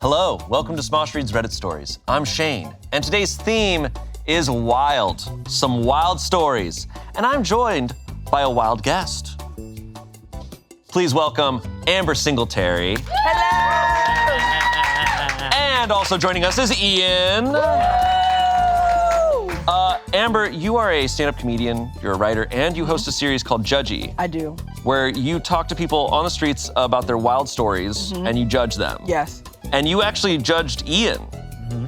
Hello, welcome to Smosh Reads Reddit Stories. I'm Shane, and today's theme is wild. Some wild stories, and I'm joined by a wild guest. Please welcome Amber Singletary. Hello! And also joining us is Ian. Amber, you are a stand-up comedian, you're a writer, and you host a series called Judgy. I do. Where you talk to people on the streets about their wild stories, and you judge them. Yes. And you actually judged Ian.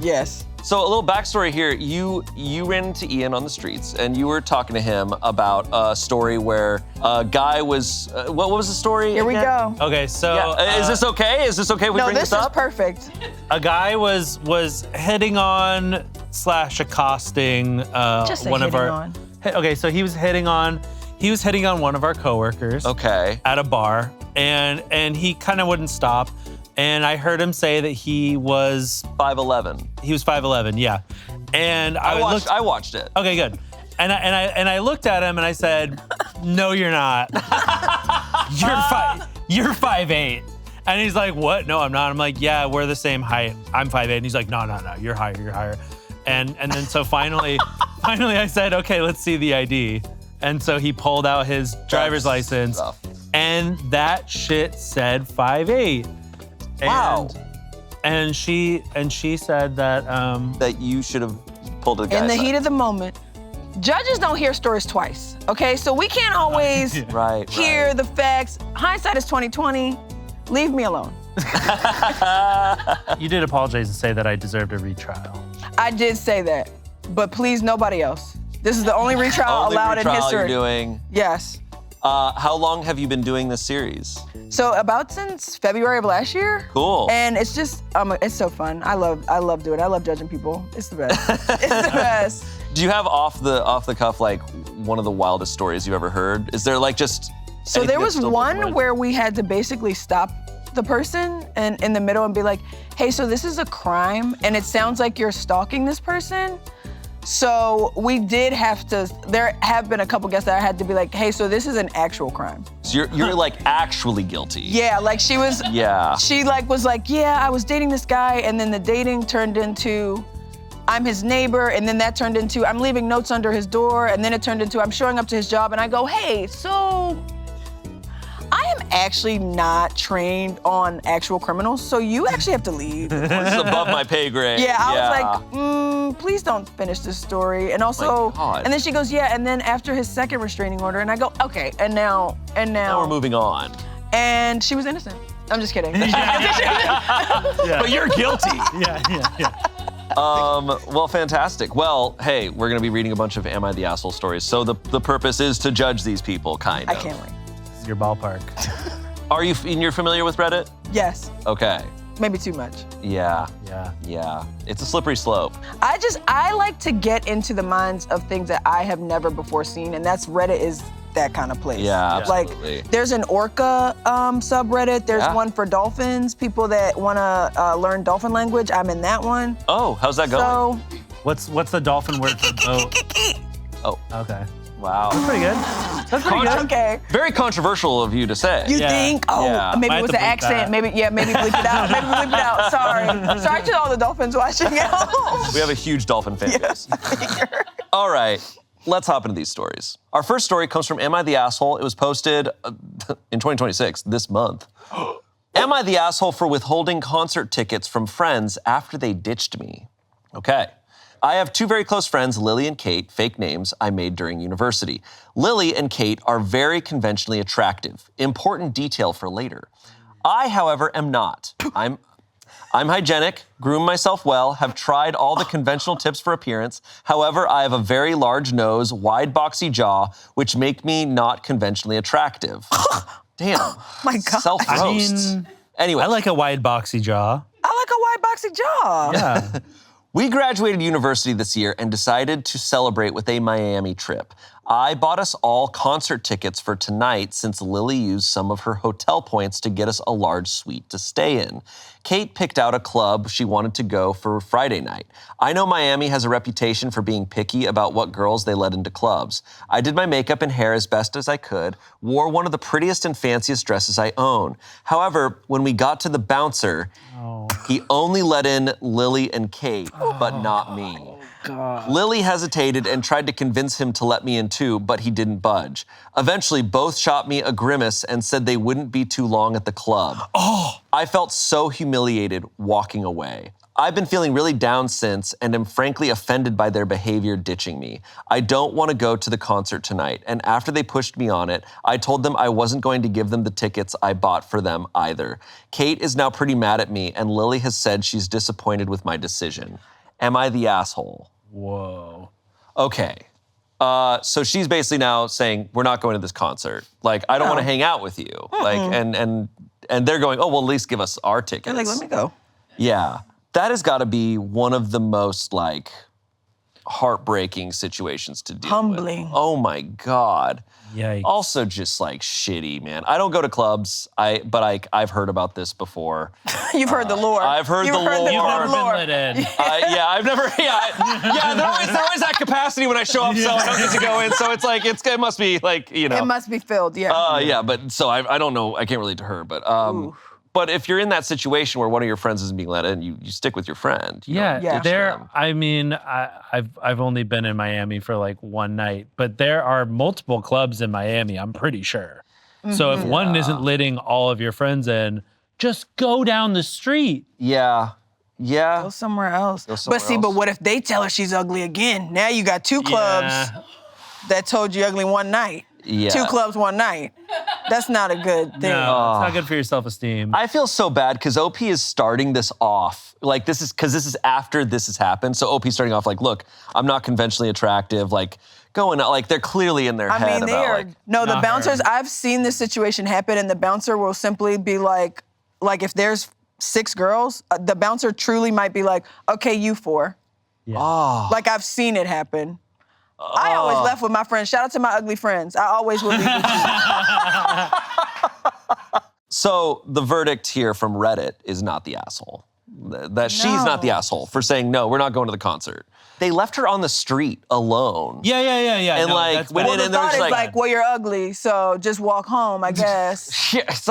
Yes. So a little backstory here, you ran into Ian on the streets and you were talking to him about a story where a guy was, what was the story Here we again? go. Okay, so Yeah, is this okay? Is this okay if we No, bring this this is up? perfect. a guy was hitting on / accosting Just say one of hitting our. on. Okay, so he was hitting on one of our coworkers. Okay. At a bar, and he kind of wouldn't stop. And I heard him say that he was 5'11". 5'11", yeah. And I watched it. Okay, good. And I looked at him and I said, "No, you're not. You're 5'8". And he's like, "What? No, I'm not." I'm like, "Yeah, we're the same height. I'm 5'8". And he's like, "No, you're higher. And then so finally I said, "Okay, let's see the ID." And so he pulled out his driver's license, rough. and that shit said 5'8". Wow. And she said that That you should have pulled a guy In the aside. heat of the moment, judges don't hear stories twice, okay? So we can't always Right. hear the facts. Hindsight is 20/20. Leave me alone. you did apologize and say that I deserved a retrial. I did say that, but please, nobody else. This is the only retrial Only allowed in retrial history. you're doing. Yes. How long have you been doing this series? So about since February of last year. Cool. And it's just, it's so fun. I love doing it. I love judging people. It's the best. It's the best. Do you have off the cuff like one of the wildest stories you've ever heard? Is there like just So anything there that was still blows your one mind? where we had to basically stop the person and in the middle and be like, "Hey, so this is a crime and it sounds like you're stalking this person." So we did have to, there have been a couple guests that I had to be like, "Hey, so this is an actual crime." So you're like actually guilty. Yeah, like she was, Yeah. she was like, "Yeah, I was dating this guy," and then the dating turned into, "I'm his neighbor," and then that turned into, "I'm leaving notes under his door," and then it turned into, "I'm showing up to his job," and I go, "Hey, so I am actually not trained on actual criminals, so you actually have to leave." This is above my pay grade. Yeah, I was like, please don't finish this story. And also, God. and then she goes, "Yeah," and then after his second restraining order, and I go, "Okay, and now. Now we're moving on. And she was innocent. I'm just kidding. But you're guilty. Yeah. Well, fantastic. Well, hey, we're gonna be reading a bunch of Am I the Asshole stories. So the purpose is to judge these people, kind I of. can't wait. This is your ballpark. Are you, and you're familiar with Reddit? Yes, Okay. maybe too much. Yeah. Yeah. It's a slippery slope. I like to get into the minds of things that I have never before seen, and that's Reddit is that kind of place. Yeah, Like, absolutely. there's an orca subreddit. There's Yeah. one for dolphins, people that want to learn dolphin language. I'm in that one. Oh, how's that going? So, What's the dolphin word for boat? Oh, Okay. wow. Pretty good. That's pretty good. okay. Very controversial of you to say. You Yeah. think? Oh, Yeah. maybe Might it was have an to bleep accent. that. Maybe bleep it out. Maybe bleep it out. Sorry to all the dolphins watching out. We have a huge dolphin fan base. All right, let's hop into these stories. Our first story comes from Am I the Asshole? It was posted in 2026, this month. Am I the asshole for withholding concert tickets from friends after they ditched me? Okay. I have two very close friends, Lily and Kate, fake names I made during university. Lily and Kate are very conventionally attractive. Important detail for later. I, however, am not. I'm hygienic, groom myself well, have tried all the conventional tips for appearance. However, I have a very large nose, wide boxy jaw, which make me not conventionally attractive. Damn. My God. Self-roast. Anyway. I like a wide boxy jaw. I like a wide boxy jaw. Yeah. We graduated university this year and decided to celebrate with a Miami trip. I bought us all concert tickets for tonight since Lily used some of her hotel points to get us a large suite to stay in. Kate picked out a club she wanted to go for Friday night. I know Miami has a reputation for being picky about what girls they let into clubs. I did my makeup and hair as best as I could, wore one of the prettiest and fanciest dresses I own. However, when we got to the bouncer, he only let in Lily and Kate, but not me. God. Lily hesitated and tried to convince him to let me in too, but he didn't budge. Eventually, both shot me a grimace and said they wouldn't be too long at the club. I felt so humiliated walking away. I've been feeling really down since and am frankly offended by their behavior ditching me. I don't want to go to the concert tonight, and after they pushed me on it, I told them I wasn't going to give them the tickets I bought for them either. Kate is now pretty mad at me, and Lily has said she's disappointed with my decision. Am I the asshole? Whoa. Okay. So she's basically now saying, we're not going to this concert. Like, I don't want to hang out with you. Like, and they're going, oh, well, at least give us our tickets. They're like, let me go. Yeah. That has got to be one of the most, like, heartbreaking situations to deal Humbling. with. Oh, my God. Yikes. Also just, like, shitty, man. I don't go to clubs, but I've heard about this before. You've heard the lore. I've heard the lore. You've never lore. been let in. I've never, there's always that capacity when I show up, so I don't get to go in. So it's like, it must be like, you know. It must be filled, yeah. But so I don't know, I can't relate to her, but if you're in that situation where one of your friends isn't being let in, you stick with your friend. You don't ditch them. I mean, I've only been in Miami for like one night, but there are multiple clubs in Miami, I'm pretty sure. So if one isn't letting all of your friends in, just go down the street. Yeah. Go somewhere else. But what if they tell her she's ugly again? Now you got two clubs that told you ugly one night. Yeah. 2 clubs one night. That's not a good thing. No, it's not good for your self-esteem. I feel so bad because OP is starting this off. Like, this is after this has happened. So OP's starting off like, look, I'm not conventionally attractive. Like, going out, like, they're clearly in their head about, the bouncers, I've seen this situation happen, and the bouncer will simply be like if there's 6 girls, the bouncer truly might be like, okay, you 4. Yeah. Like, I've seen it happen. I always left with my friends. Shout out to my ugly friends. I always would leave with you. So the verdict here from Reddit is not the asshole. That she's not the asshole for saying, no, we're not going to the concert. They left her on the street alone. Yeah. And no, like, that's went bad. in and they're just like, well, you're ugly, so just walk home, I guess. yeah, it's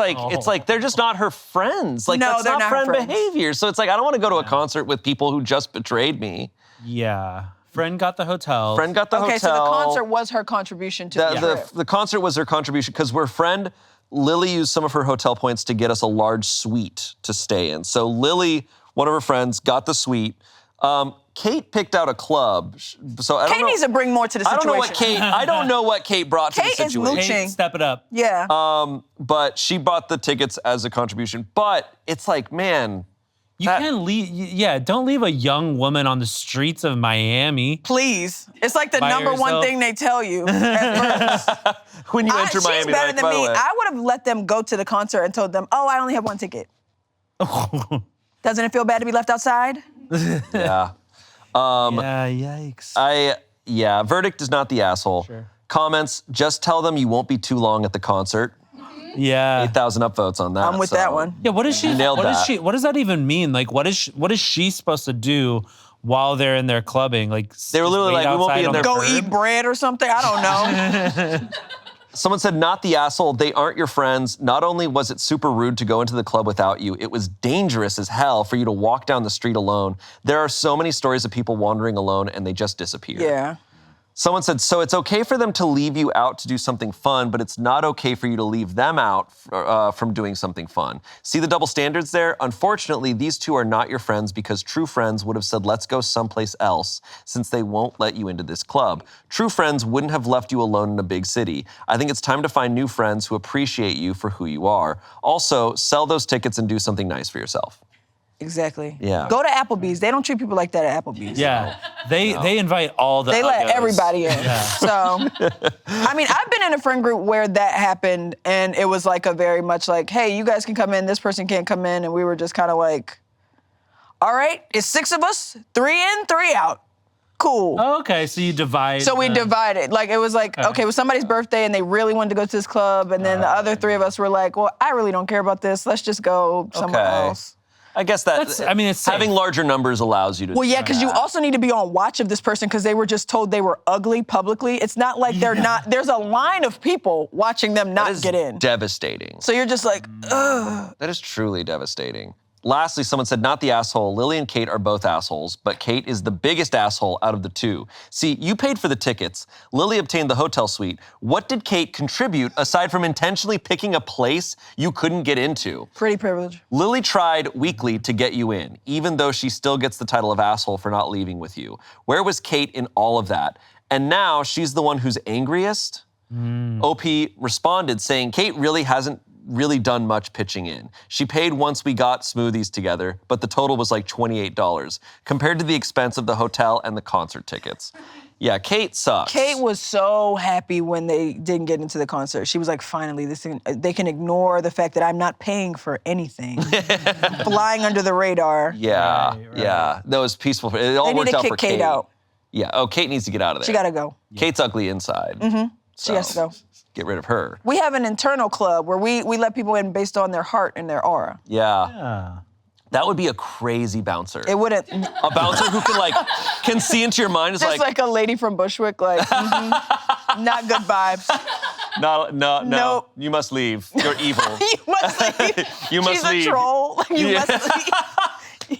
like they're just not her friends. Like, No, that's they're not not her friend friends. behavior. So it's like, I don't want to go to a concert with people who just betrayed me. Yeah. Friend got the hotel. Friend got the hotel. Okay, so the concert was her contribution to the trip. The concert was her contribution because her friend Lily used some of her hotel points to get us a large suite to stay in. So Lily, one of her friends, got the suite. Kate picked out a club. So I don't know. Kate needs to bring more to the situation. I don't know what Kate brought to the Kate is situation. mooching. Hey, step it up. Yeah. But she bought the tickets as a contribution. But it's like, man. You can't leave. Yeah, don't leave a young woman on the streets of Miami. Please. It's like the By number one yourself. thing they tell you at first. When you enter Miami, she's they're better like, than by the me. way. I would have let them go to the concert and told them, oh, I only have 1 ticket. Doesn't it feel bad to be left outside? Yeah. Yeah, yikes. Verdict is not the asshole. Sure. Comments, just tell them you won't be too long at the concert. Yeah. 8,000 upvotes on that. I'm with that one. Yeah, what is she? nailed What is that. she? What does that even mean? Like, what is she supposed to do while they're in their clubbing? Like, They were literally like, we won't be in there. Go eat bread or something? I don't know. Someone said, not the asshole. They aren't your friends. Not only was it super rude to go into the club without you, it was dangerous as hell for you to walk down the street alone. There are so many stories of people wandering alone and they just disappear. Yeah. Someone said, so it's okay for them to leave you out to do something fun, but it's not okay for you to leave them out from doing something fun. See the double standards there? Unfortunately, these two are not your friends because true friends would have said, let's go someplace else since they won't let you into this club. True friends wouldn't have left you alone in a big city. I think it's time to find new friends who appreciate you for who you are. Also, sell those tickets and do something nice for yourself. Exactly. Yeah. Go to Applebee's. They don't treat people like that at Applebee's. Yeah, they invite all the. They let uggos. everybody in. Yeah. So, I mean, I've been in a friend group where that happened, and it was like a very much like, hey, you guys can come in, this person can't come in, and we were just kind of like, all right, it's 6 of us, 3 in, 3 out. cool. Oh, okay, so you divide. So we divided. Like, it was like, okay, it was somebody's birthday and they really wanted to go to this club. And then the other three of us were like, well, I really don't care about this. Let's just go somewhere else. I guess it's safe. having larger numbers allows you to. Well, yeah, because you also need to be on watch of this person because they were just told they were ugly publicly. It's not like they're not, there's a line of people watching them not get in. Devastating. So you're just like, ugh. That is truly devastating. Lastly, someone said, not the asshole. Lily and Kate are both assholes, but Kate is the biggest asshole out of the two. See, you paid for the tickets. Lily obtained the hotel suite. What did Kate contribute aside from intentionally picking a place you couldn't get into? Pretty privilege. Lily tried weekly to get you in, even though she still gets the title of asshole for not leaving with you. Where was Kate in all of that? And now she's the one who's angriest? OP responded saying, Kate really hasn't done much pitching in. She paid once we got smoothies together, but the total was like $28 compared to the expense of the hotel and the concert tickets. Yeah, Kate sucks. Kate was so happy when they didn't get into the concert. She was like, finally, they can ignore the fact that I'm not paying for anything. Flying under the radar. Yeah, yeah. That was peaceful. It all worked out for Kate. They need to kick Kate out. Yeah, Kate needs to get out of there. She gotta go. Kate's ugly inside. She has to go. Get rid of her. We have an internal club where we let people in based on their heart and their aura. Yeah. That would be a crazy bouncer. It wouldn't. A bouncer who can see into your mind is just like a lady from Bushwick, like, not good vibes. No. Nope. You must leave. You're evil. You must leave. You must leave. She's a troll. You must leave.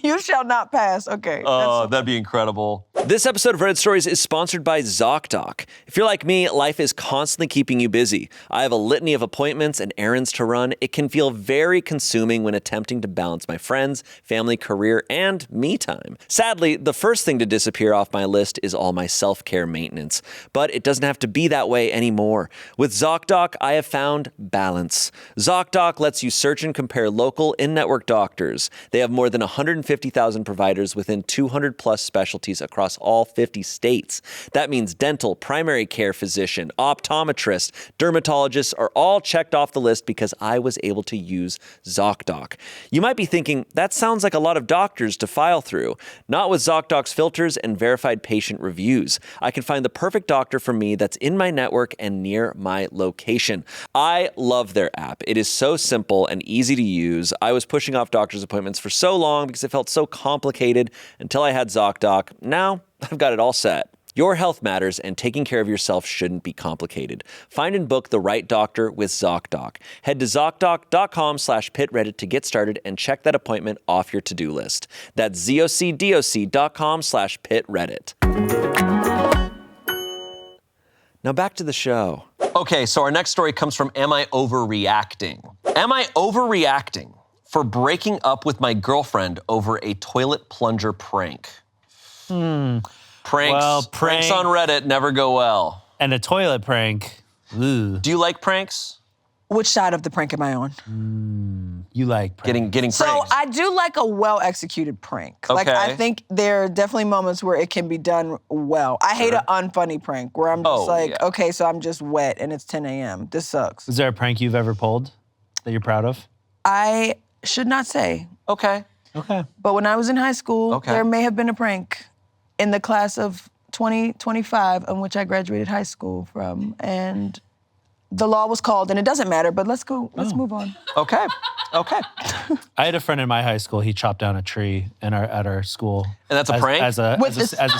You shall not pass. Okay. Oh, that'd be incredible. This episode of Reddit Stories is sponsored by ZocDoc. If you're like me, life is constantly keeping you busy. I have a litany of appointments and errands to run. It can feel very consuming when attempting to balance my friends, family, career, and me time. Sadly, the first thing to disappear off my list is all my self-care maintenance. But it doesn't have to be that way anymore. With ZocDoc, I have found balance. ZocDoc lets you search and compare local in-network doctors. They have more than 150,000 providers within 200 plus specialties across all 50 states. That means dental, primary care physician, optometrist, dermatologists are all checked off the list because I was able to use ZocDoc. You might be thinking, that sounds like a lot of doctors to file through. Not with ZocDoc's filters and verified patient reviews. I can find the perfect doctor for me that's in my network and near my location. I love their app. It is so simple and easy to use. I was pushing off doctor's appointments for so long because it felt so complicated until I had ZocDoc. Now, I've got it all set. Your health matters, and taking care of yourself shouldn't be complicated. Find and book the right doctor with ZocDoc. Head to ZocDoc.com/pitreddit to get started and check that appointment off your to-do list. That's ZocDoc.com/pitreddit. Now back to the show. Okay, so our next story comes from Am I Overreacting? Am I overreacting for breaking up with my girlfriend over a toilet plunger prank? Pranks on Reddit never go well. And a toilet prank. Ooh. Do you like pranks? Which side of the prank am I on? You like pranks. Getting So pranked. I do like a well-executed prank. Like, Okay. I think there are definitely moments where it can be done well. I hate an unfunny prank where I'm just okay, so I'm just wet and it's 10 a.m. This sucks. Is there a prank you've ever pulled that you're proud of? I should not say. Okay. But when I was in high school, there may have been a prank in the class of 2025 in which I graduated high school from. And the law was called, and it doesn't matter, but let's move on. Okay. I had a friend in my high school. He chopped down a tree at our school. And that's a prank? As a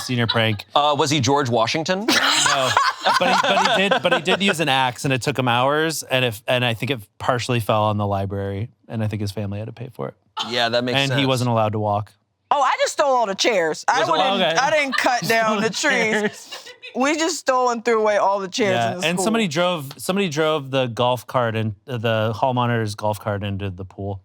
senior prank. Was he George Washington? No, but he did use an axe, and it took him hours. And I think it partially fell on the library, and I think his family had to pay for it. Yeah, that makes sense. And he wasn't allowed to walk. Oh, I just stole all the chairs. I didn't cut down the trees. We just stole and threw away all the chairs in the school. And somebody drove the golf cart and the hall monitor's golf cart into the pool.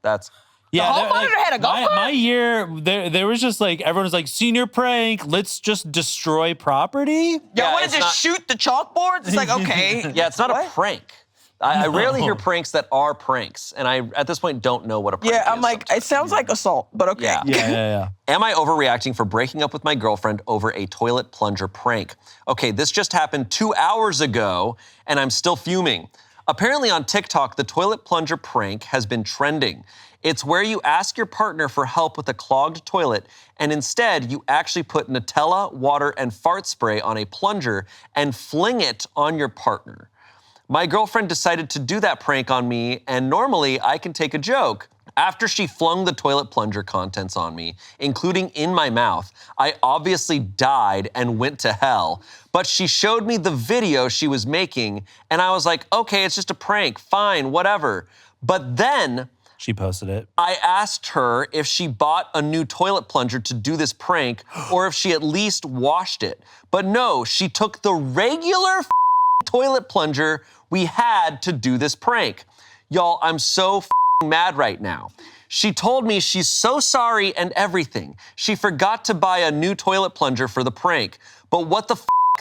That's the hall monitor had a golf cart? My year, there was just like, everyone was like, senior prank, let's just destroy property. Y'all wanted to shoot the chalkboards? It's like, okay. Yeah, it's not a prank. I rarely hear pranks that are pranks, and I, at this point, don't know what a prank is. Yeah, I'm like, it sounds like assault, but okay. Yeah. Am I overreacting for breaking up with my girlfriend over a toilet plunger prank? Okay, this just happened 2 hours ago, and I'm still fuming. Apparently on TikTok, the toilet plunger prank has been trending. It's where you ask your partner for help with a clogged toilet, and instead you actually put Nutella, water, and fart spray on a plunger and fling it on your partner. My girlfriend decided to do that prank on me, and normally I can take a joke. After she flung the toilet plunger contents on me, including in my mouth, I obviously died and went to hell. But she showed me the video she was making, and I was like, okay, it's just a prank, fine, whatever. But then She posted it. I asked her if she bought a new toilet plunger to do this prank or if she at least washed it. But no, she took the regular toilet plunger we had to do this prank. Y'all, I'm so mad right now. She told me she's so sorry and everything. She forgot to buy a new toilet plunger for the prank. But what the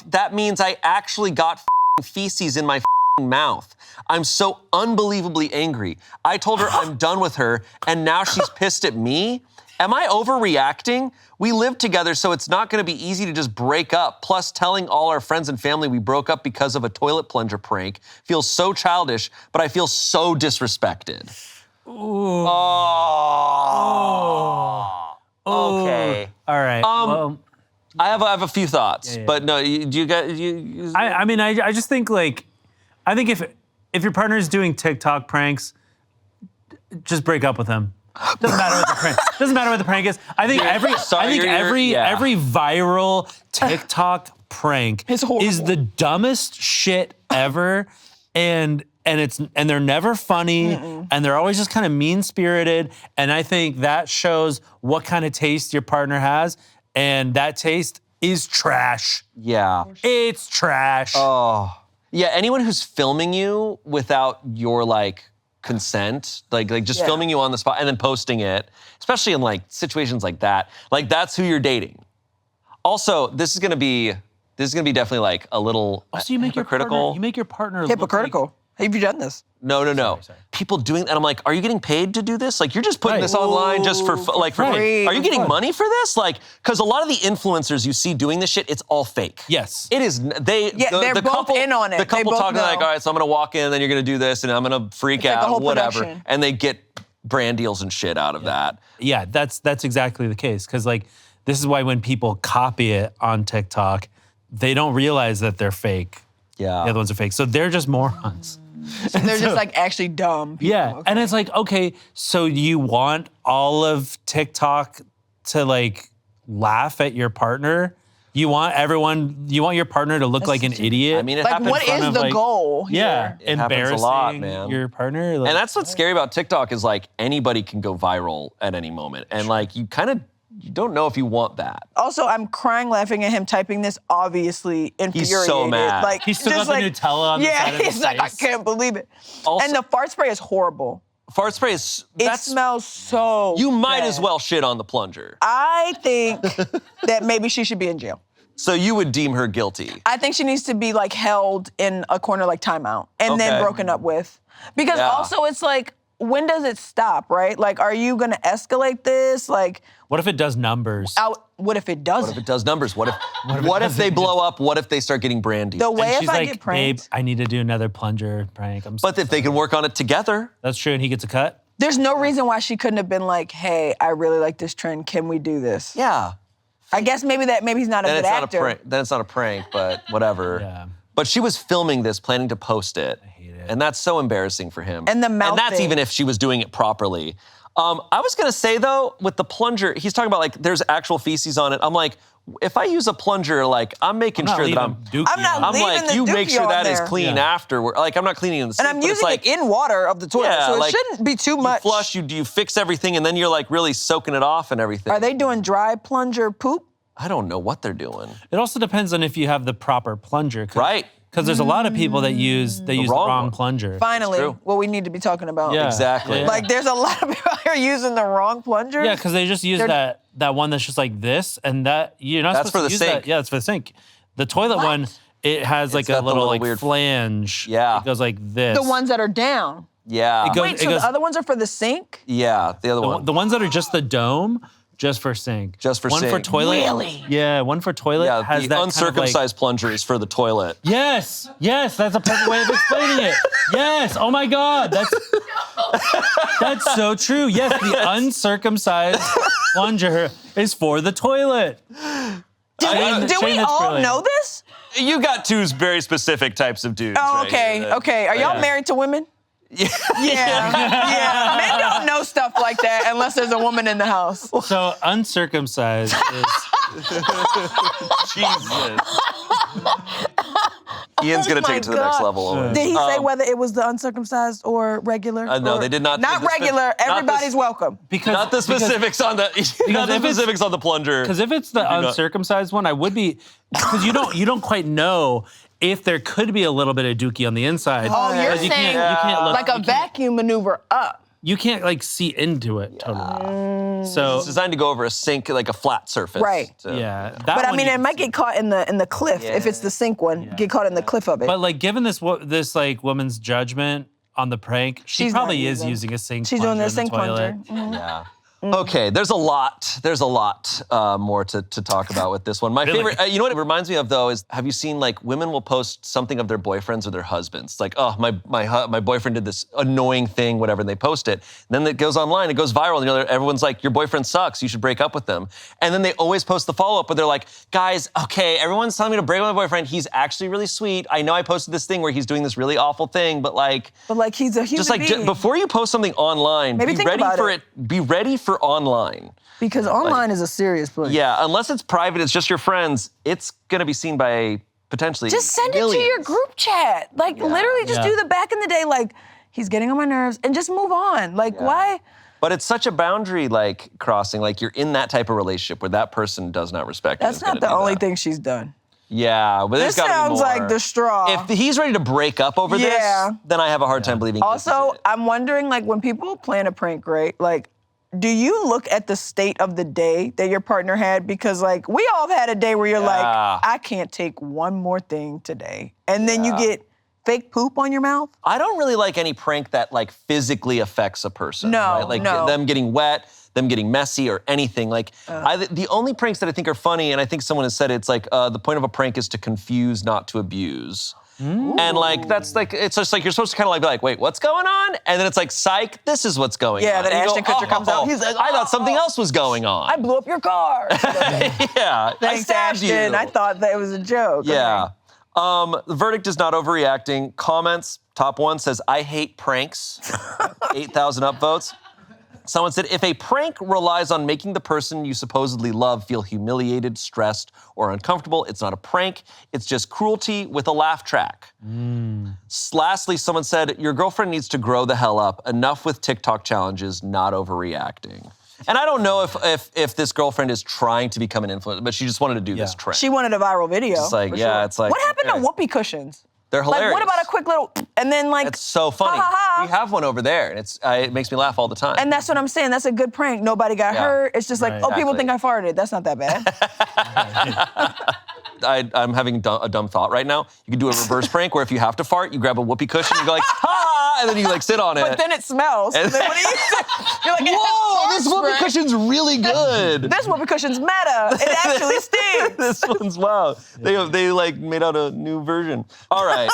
that means I actually got feces in my mouth. I'm so unbelievably angry. I told her I'm done with her, and now she's pissed at me? Am I overreacting? We live together, so it's not gonna be easy to just break up. Plus, telling all our friends and family we broke up because of a toilet plunger prank feels so childish, but I feel so disrespected. Ooh. Oh. Okay. All right. Well, I have a few thoughts, but no, do you guys? I mean, I just think I think if your partner is doing TikTok pranks, just break up with him. Doesn't matter what the prank. Doesn't matter what the prank is. I think every viral TikTok prank It's horrible. is the dumbest shit ever, and they're never funny, and they're always just kind of mean-spirited. And I think that shows what kind of taste your partner has, and that taste is trash. Yeah. It's trash. Oh. Yeah, anyone who's filming you without your consent, like just filming you on the spot and then posting it, especially in situations like that's who you're dating. Also, this is gonna be definitely a little Also, you make hypocritical. You make your partner Hypocritical. Have you done this? No. Sorry. People doing, and I'm like, are you getting paid to do this? You're just putting this online just for free. Are you getting money for this? Because a lot of the influencers you see doing this shit, it's all fake. Yes. It is. they're both couple, in on it. The couple They both talking know. all right, so I'm gonna walk in, then you're gonna do this, and I'm gonna freak It's like a out, whole whatever, production. and they get brand deals and shit out of that. Yeah, that's exactly the case. Because this is why when people copy it on TikTok, they don't realize that they're fake. Yeah. The other ones are fake. So they're just morons. So they're just actually dumb. People. Yeah. Okay. And it's okay, so you want all of TikTok to laugh at your partner? You want your partner to look like an idiot? I mean, it happens. what is the goal here? Yeah, It happens a embarrassing lot, man. your partner. And that's what's scary about TikTok is anybody can go viral at any moment. And you don't know if you want that. Also, I'm crying laughing at him typing this, obviously infuriated. He's so mad. He's still got the Nutella on the side of his he's like, I face. can't believe it. Also- and the fart spray is horrible. Fart spray is, It smells so you might bad. as well shit on the plunger. I think that maybe she should be in jail. So you would deem her guilty. I think she needs to be held in a corner timeout and Okay. then broken up with. Because Yeah. also it's when does it stop, right? Are you gonna escalate this? What if it does numbers? What if it doesn't? What if it does numbers? What if they blow up? What if they start getting brand deals? The way And if she's I like, get babe, pranked, I need to do another plunger prank. But if they can work on it together. That's true, and he gets a cut? there's no reason why she couldn't have been hey, I really like this trend. Can we do this? Yeah. I guess maybe he's not a Then good it's not actor. a prank. Then it's not a prank, but whatever. Yeah. But she was filming this, planning to post it. I hate it. And that's so embarrassing for him. And the mouth And that's thing. even if she was doing it properly. I was gonna say though, with the plunger, he's talking about there's actual feces on it. I'm like, if I use a plunger, I'm making sure that I'm not leaving the you make dookie sure on that is there. clean Yeah. afterward. I'm not cleaning in the sink. And I'm but it's using it in water of the toilet, Yeah, so it shouldn't be too much. You flush, you fix everything, and then you're really soaking it off and everything. Are they doing dry plunger poop? I don't know what they're doing. It also depends on if you have the proper plunger. Right. Because there's a lot of people that use the wrong wrong one. plunger. Finally, true. what we need to be talking about. Yeah. Exactly. Yeah. There's a lot of people out here using the wrong plungers. Yeah, because they just use They're- that one that's just like this, and that you're not That's supposed for to the use sink. that. Yeah, it's for the sink. The toilet one, it has It's a got the little little weird- flange. Yeah. It goes like this. The ones that are down. Yeah. It goes- Wait, so the other ones are for the sink? Yeah, the other one. The ones that are just the dome, Just for sink. Just for one sink. One for toilet. Really? Yeah, one for toilet Yeah, has the that uncircumcised plunger is for the toilet. Yes, that's a perfect way of explaining it. Yes, oh my God, that's so true. Yes, the uncircumcised plunger is for the toilet. Do we all know this? You got two very specific types of dudes. Oh, right okay, here. okay. Are y'all married to women? Yeah. Men don't know stuff like that unless there's a woman in the house. So uncircumcised is... Jesus. Ian's gonna take it to the next level. Did he say whether it was the uncircumcised or regular? No, they did not. Not regular. Everybody's welcome. Not the specifics on the. Not the specifics on the plunger. Because if it's the uncircumcised one, I would be. Because you don't quite know if there could be a little bit of dookie on the inside. Oh, you're you saying can't look, like a vacuum maneuver up. You can't like see into it totally. So it's designed to go over a sink, like a flat surface. Right. So. Yeah. But I mean, it might get caught in the cliff if it's the sink one. Get caught in the cliff of it. But like, given this like woman's judgment on the prank, she probably is using a sink. She's plunger doing the in sink toilet. plunger. Yeah. Okay, there's a lot more to talk about with this one. My favorite, you know what it reminds me of though is, have you seen like women will post something of their boyfriends or their husbands? It's like, oh, my boyfriend did this annoying thing, whatever, and they post it. And then it goes online, it goes viral, and everyone's like, your boyfriend sucks, you should break up with them. And then they always post the follow-up where they're like, guys, okay, everyone's telling me to break up with my boyfriend. He's actually really sweet. I know I posted this thing where he's doing this really awful thing, but he's a human being. Before you post something online, Maybe be think ready about for it. Be ready for online. Because online is a serious place. Yeah, unless it's private, it's just your friends, it's gonna be seen by potentially Just send millions. it to your group chat. Literally just do the back in the day, he's getting on my nerves, and just move on. Why? But it's such a boundary, crossing, you're in that type of relationship where that person does not respect you. That's not the only thing she's done. Yeah, but there's This gotta be sounds more. like the straw. If he's ready to break up over this, then I have a hard time believing Also, I'm wondering, when people plan a prank, right? Do you look at the state of the day that your partner had? Because, we all have had a day where you're like, I can't take one more thing today. And then you get fake poop on your mouth? I don't really like any prank that, physically affects a person. No, right? no. Them getting wet, them getting messy, or anything. The only pranks that I think are funny, and I think someone has said it's the point of a prank is to confuse, not to abuse. And that's it's just you're supposed to kind of be like, wait, what's going on? And then it's like, psych, this is what's going on. Yeah, then And you Ashton Kutcher comes out. He's like, I thought something else was going on. I blew up your car. Yeah, I Thanks, stabbed Ashton. you. I thought that it was a joke. Yeah. The verdict is not overreacting. Comments, top one says, I hate pranks. 8,000 upvotes. Someone said, if a prank relies on making the person you supposedly love feel humiliated, stressed, or uncomfortable, it's not a prank. It's just cruelty with a laugh track. Lastly, someone said, your girlfriend needs to grow the hell up. Enough with TikTok challenges, not overreacting. And I don't know if this girlfriend is trying to become an influencer, but she just wanted to do this trend. She wanted a viral video. It's like, it's like. What happened to whoopee cushions? They're hilarious. What about a quick little, and then It's so funny. ha, ha, ha. We have one over there, and it makes me laugh all the time. And that's what I'm saying. That's a good prank. Nobody got hurt. It's just people think I farted. That's not that bad. I'm having a dumb thought right now. You could do a reverse prank where if you have to fart, you grab a whoopee cushion and go ha, and then you sit on it. But then it smells. And then what do you do? You're like, whoa, this whoopee cushion's really good. This whoopee cushion's meta. It actually stinks. This one's wow. They made out a new version. All right.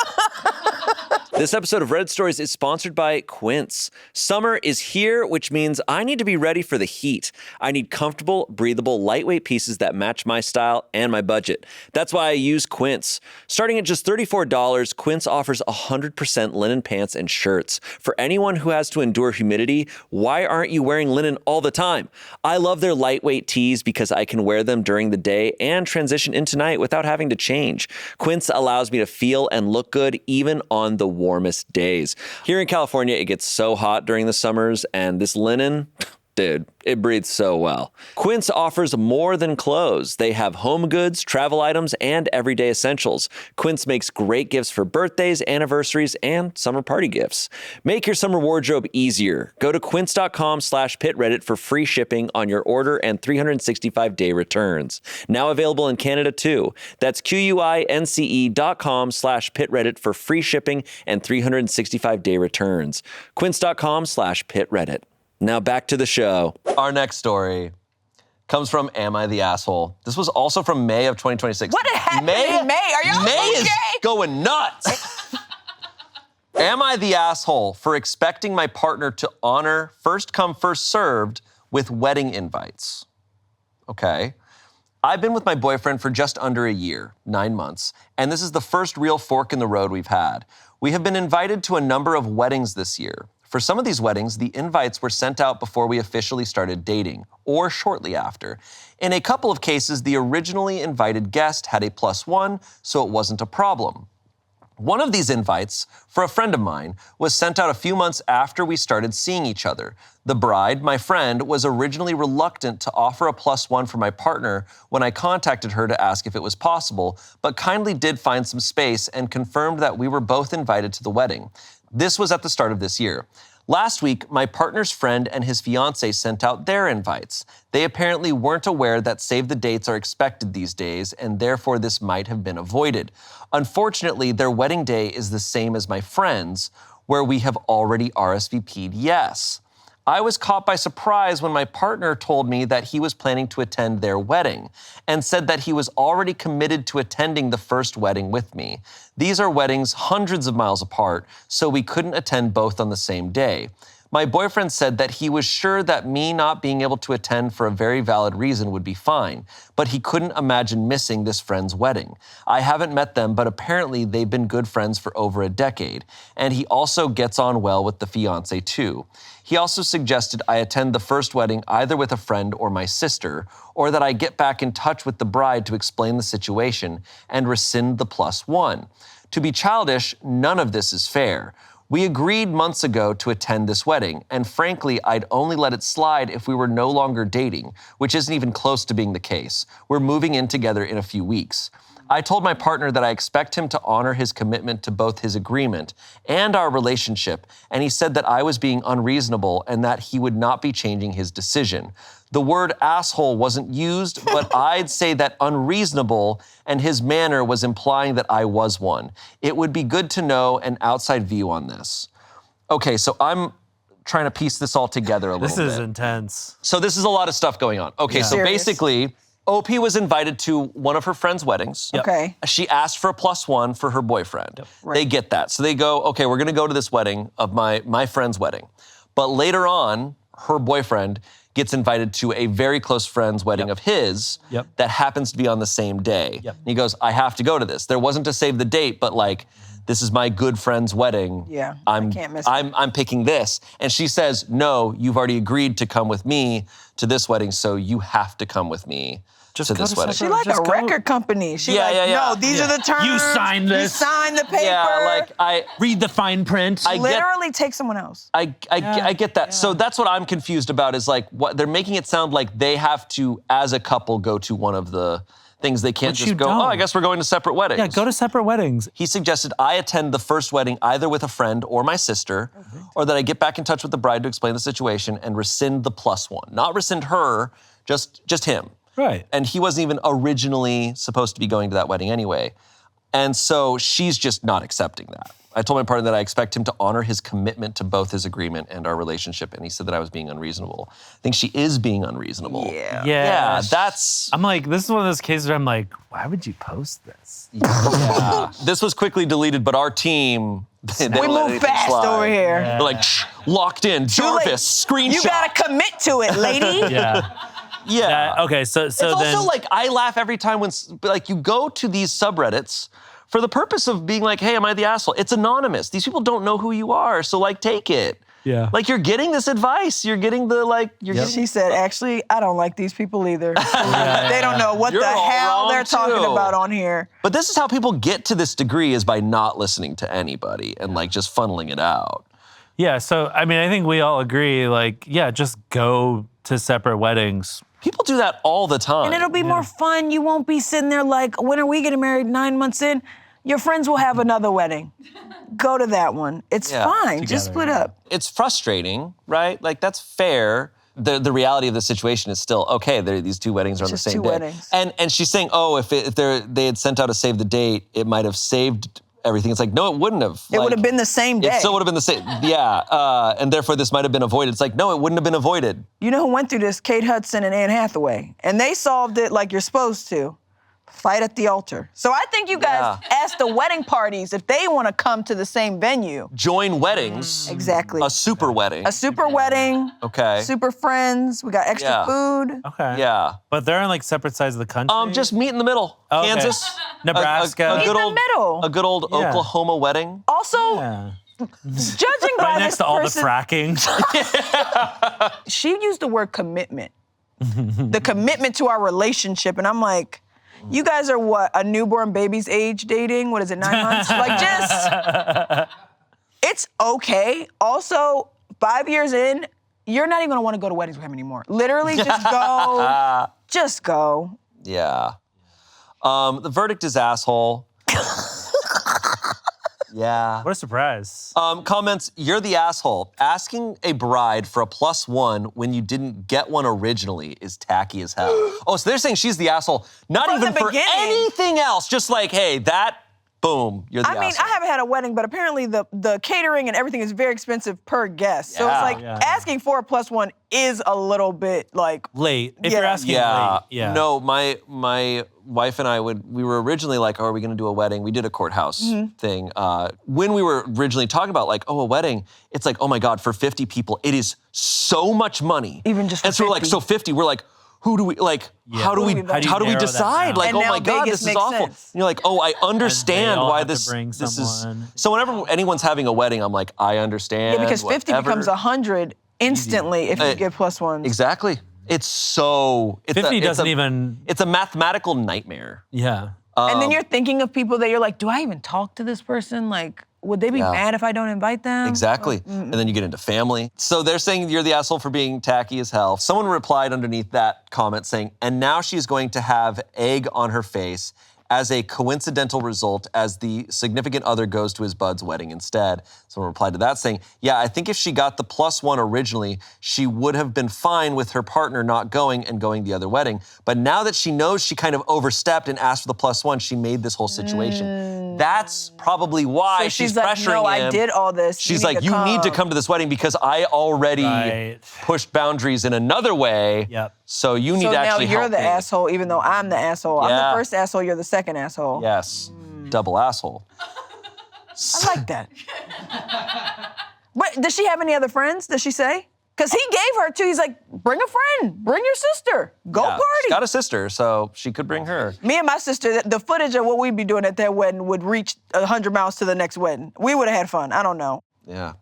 This episode of Red Stories is sponsored by Quince. Summer is here, which means I need to be ready for the heat. I need comfortable, breathable, lightweight pieces that match my style and my budget. That's why I use Quince. Starting at just $34, Quince offers 100% linen pants and shirts. For anyone who has to endure humidity, why aren't you wearing linen all the time? I love their lightweight tees because I can wear them during the day and transition into night without having to change. Quince allows me to feel and look good even on the warmest days. Here in California, it gets so hot during the summers, and this linen, dude, it breathes so well. Quince offers more than clothes. They have home goods, travel items, and everyday essentials. Quince makes great gifts for birthdays, anniversaries, and summer party gifts. Make your summer wardrobe easier. Go to quince.com/pitreddit for free shipping on your order and 365-day returns. Now available in Canada too. That's QUINCE.com/pitreddit for free shipping and 365-day returns. Quince.com/pitreddit. Now back to the show. Our next story. comes from Am I the Asshole? This was also from May of 2026. What happened in May? Are y'all May okay? is going nuts. Am I the asshole for expecting my partner to honor first come, first served with wedding invites? Okay. I've been with my boyfriend for just under a year, 9 months, and this is the first real fork in the road we've had. We have been invited to a number of weddings this year. For some of these weddings, the invites were sent out before we officially started dating, or shortly after. In a couple of cases, the originally invited guest had a +1, so it wasn't a problem. One of these invites, for a friend of mine, was sent out a few months after we started seeing each other. The bride, my friend, was originally reluctant to offer a +1 for my partner when I contacted her to ask if it was possible, but kindly did find some space and confirmed that we were both invited to the wedding. This was at the start of this year. Last week, my partner's friend and his fiancé sent out their invites. They apparently weren't aware that save the dates are expected these days, and therefore this might have been avoided. Unfortunately, their wedding day is the same as my friend's, where we have already RSVP'd yes. I was caught by surprise when my partner told me that he was planning to attend their wedding and said that he was already committed to attending the first wedding with me. These are weddings hundreds of miles apart, so we couldn't attend both on the same day. My boyfriend said that he was sure that me not being able to attend for a very valid reason would be fine, but he couldn't imagine missing this friend's wedding. I haven't met them, but apparently they've been good friends for over a decade, and he also gets on well with the fiancé too. He also suggested I attend the first wedding either with a friend or my sister, or that I get back in touch with the bride to explain the situation and rescind the +1. To be childish, none of this is fair. We agreed months ago to attend this wedding, and frankly, I'd only let it slide if we were no longer dating, which isn't even close to being the case. We're moving in together in a few weeks. I told my partner that I expect him to honor his commitment to both his agreement and our relationship, and he said that I was being unreasonable and that he would not be changing his decision. The word asshole wasn't used, but I'd say that unreasonable, and his manner was implying that I was one. It would be good to know an outside view on this. Okay, so I'm trying to piece this all together a little bit. This is intense. So this is a lot of stuff going on. Okay, so Serious. basically, OP was invited to one of her friend's weddings. Yep. Okay. She asked for a +1 for her boyfriend. Yep. Right. They get that. So they go, okay, we're gonna go to this wedding of my friend's wedding. But later on, her boyfriend gets invited to a very close friend's wedding of his Yep. that happens to be on the same day. Yep. And he goes, I have to go to this. There wasn't to save the date, but like, this is my good friend's wedding. Yeah, I can't miss it. I'm picking this. And she says, no, you've already agreed to come with me to this wedding, so you have to come with me Just to go this to wedding. She like Just a go. record company. She Yeah, like, yeah, yeah. no, these are the terms. You signed this. You signed the paper. Yeah, like Read the fine print. I get- Literally take someone else. I get that. yeah. So that's what I'm confused about is like what they're making it sound like they have to, as a couple, go to one of the things. They can't Which just you go, don't. oh, I guess we're going to separate weddings. Yeah, go to separate weddings. He suggested I attend the first wedding either with a friend or my sister, or that I get back in touch with the bride to explain the situation and rescind the +1. Not rescind her, just him. Right. And he wasn't even originally supposed to be going to that wedding anyway. And so she's just not accepting that. I told my partner that I expect him to honor his commitment to both his agreement and our relationship, and he said that I was being unreasonable. I think she is being unreasonable. Yeah. Yeah, that's... I'm like, this is one of those cases where I'm like, why would you post this? Yeah. This was quickly deleted, but our team... They We don't let move anything fast slide. over here. They're like, locked in, Too late. Jarvis, screenshot. You gotta commit to it, lady. Yeah. Yeah. Okay, so It's then also like, I laugh every time when, like, you go to these subreddits for the purpose of being like, hey, am I the asshole? It's anonymous. These people don't know who you are, so like, take it. Yeah. Like, you're getting this advice. You're getting the, like, She said, actually, I don't like these people either. They don't know what You're the all hell wrong, they're talking too. about on here. But this is how people get to this degree, is by not listening to anybody and like just funneling it out. Yeah, so I mean, I think we all agree, like, yeah, just go to separate weddings. People do that all the time. And it'll be more fun. You won't be sitting there like, when are we getting married 9 months in? Your friends will have another wedding. Go to that one. It's Yeah, fine. together, Just split yeah. up. It's frustrating, right? Like, that's fair. The reality of the situation is still, okay, these two weddings are on the Just same two day. weddings. And she's saying, oh, if they had sent out a save the date, it might have saved everything. It's like, no, it wouldn't have. It would have been the same day. It still would have been the same, and therefore this might have been avoided. It's like, no, it wouldn't have been avoided. You know who went through this? Kate Hudson and Anne Hathaway. And they solved it like you're supposed to. Fight at the altar. So I think you guys ask the wedding parties if they want to come to the same venue. Join weddings. Exactly. A super wedding. A super wedding. Okay. Super friends. We got extra food. Okay. Yeah. But they're on like separate sides of the country. Just meet in the middle. Okay. Kansas. Nebraska. In the middle. A good old Oklahoma wedding. Also, judging by right this next to all the person, fracking. she used the word commitment. The commitment to our relationship. And I'm like, you guys are what, a newborn baby's age dating? What is it, 9 months? Like, just, it's okay. Also, 5 years in, you're not even gonna wanna go to weddings with him anymore. Literally, just go. Just go. Yeah. The verdict is asshole. Yeah. What a surprise. Comments, you're the asshole. Asking a bride for a +1 when you didn't get one originally is tacky as hell. Oh, so they're saying she's the asshole, not From even the for beginning. anything else. Just like, hey, that, boom, you're the asshole. I mean, I haven't had a wedding, but apparently the catering and everything is very expensive per guest. So it's like asking for a +1 is a little bit like late. If you're asking late. Yeah. No, my wife and I we were originally like, oh, are we gonna do a wedding? We did a courthouse thing. When we were originally talking about like, oh, a wedding, it's like, oh my God, for 50 people, it is so much money. Even just for and so 50. we're like, so 50, we're like, who do we like? How do we How do you how do we narrow that decide? down? Like, And oh now my God, Vegas this is makes awful. sense. And you're like, oh, I understand all why have to this bring is. someone. So whenever anyone's having a wedding, I'm like, I understand. Yeah, because 50 whatever. becomes 100 instantly if you get +1s. Exactly. It's so. 50 doesn't even. It's a mathematical nightmare. Yeah. And then you're thinking of people that you're like, do I even talk to this person? Like, would they be mad if I don't invite them? Exactly. And then you get into family. So they're saying you're the asshole for being tacky as hell. Someone replied underneath that comment saying, and now she's going to have egg on her face as a coincidental result as the significant other goes to his bud's wedding instead. Someone replied to that saying, yeah, I think if she got the +1 originally, she would have been fine with her partner not going and going the other wedding. But now that she knows she kind of overstepped and asked for the +1, she made this whole situation. That's probably why So she's like, pressuring no, him. I did all this. She's like, you need to come to this wedding because I already pushed boundaries in another way. Yep. So you need So to now actually you're help the me. asshole, even though I'm the asshole. I'm Yeah. the first asshole, you're the second asshole. Yes. Double asshole. I like that. But does she have any other friends? Does she say? Because he gave her two. He's like, bring a friend, bring your sister, go Yeah, party. She's got a sister, so she could bring her. Me and my sister, the footage of what we'd be doing at that wedding would reach 100 miles to the next wedding. We would have had fun. I don't know. Yeah.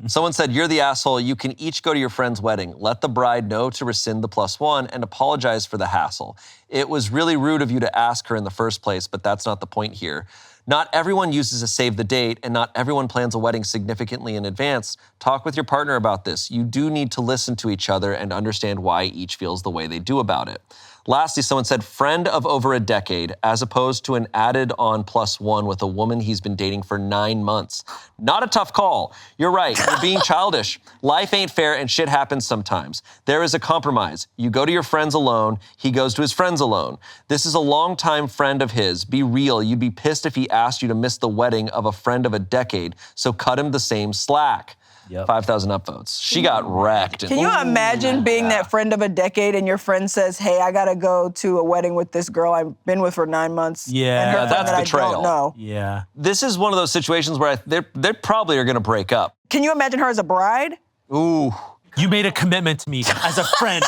Someone said, you're the asshole. You can each go to your friend's wedding. Let the bride know to rescind the +1 and apologize for the hassle. It was really rude of you to ask her in the first place, but that's not the point here. Not everyone uses a save the date, and not everyone plans a wedding significantly in advance. Talk with your partner about this. You do need to listen to each other and understand why each feels the way they do about it. Lastly, someone said, friend of over a decade, as opposed to an added on +1 with a woman he's been dating for 9 months. Not a tough call. You're right, you're being childish. Life ain't fair and shit happens sometimes. There is a compromise. You go to your friends alone, he goes to his friends alone. This is a longtime friend of his. Be real, you'd be pissed if he asked you to miss the wedding of a friend of a decade, so cut him the same slack. Yep. 5,000 upvotes. She got wrecked. Can you imagine being that friend of a decade and your friend says, hey, I gotta go to a wedding with this girl I've been with for 9 months. Yeah. And her Yeah, friend that's that betrayal. I don't know. Yeah. This is one of those situations where they probably are going to break up. Can you imagine her as a bride? Ooh. You made a commitment to me as a friend.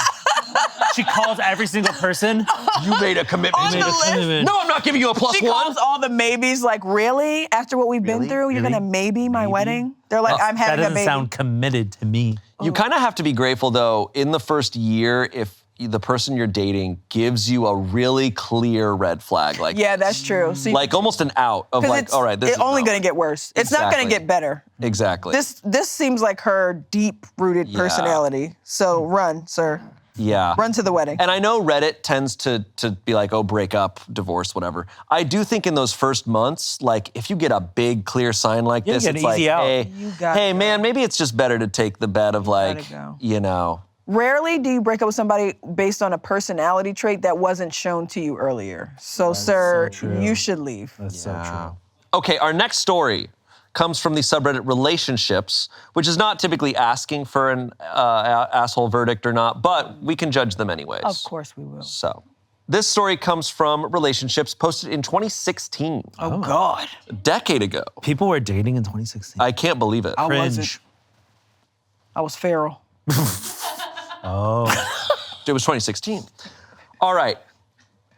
She calls every single person. You made a commitment. On to the me. list. No, I'm not giving you a +1. She calls all the maybes like, really? After what we've been Really? through, you're Really? gonna maybe my wedding? They're like, I'm That having a doesn't baby. sound committed to me. You kind of have to be grateful, though, in the first year if the person you're dating gives you a really clear red flag. Like, Yeah, that's true. So like almost an out of 'cause like, it's all right, this it's is only no. gonna get worse. It's not gonna Exactly. get better. Exactly. This seems like her deep-rooted Yeah. personality. So run, sir. Yeah. Run to the wedding. And I know Reddit tends to be like, oh, break up, divorce, whatever. I do think in those first months, like if you get a big clear sign like Yeah, this, get it's an like, easy out. hey, You gotta hey go. man, maybe it's just better to take the bet of like, go. you know. Rarely do you break up with somebody based on a personality trait that wasn't shown to you earlier. So, sir, so true. you should leave. That's so true. Okay, our next story comes from the subreddit relationships, which is not typically asking for an asshole verdict or not, but we can judge them anyways. Of course we will. So, this story comes from relationships posted in 2016, Oh, God. a decade ago. People were dating in 2016. I can't believe it. I Cringe. wasn't. I was feral. Oh. It was 2016. All right.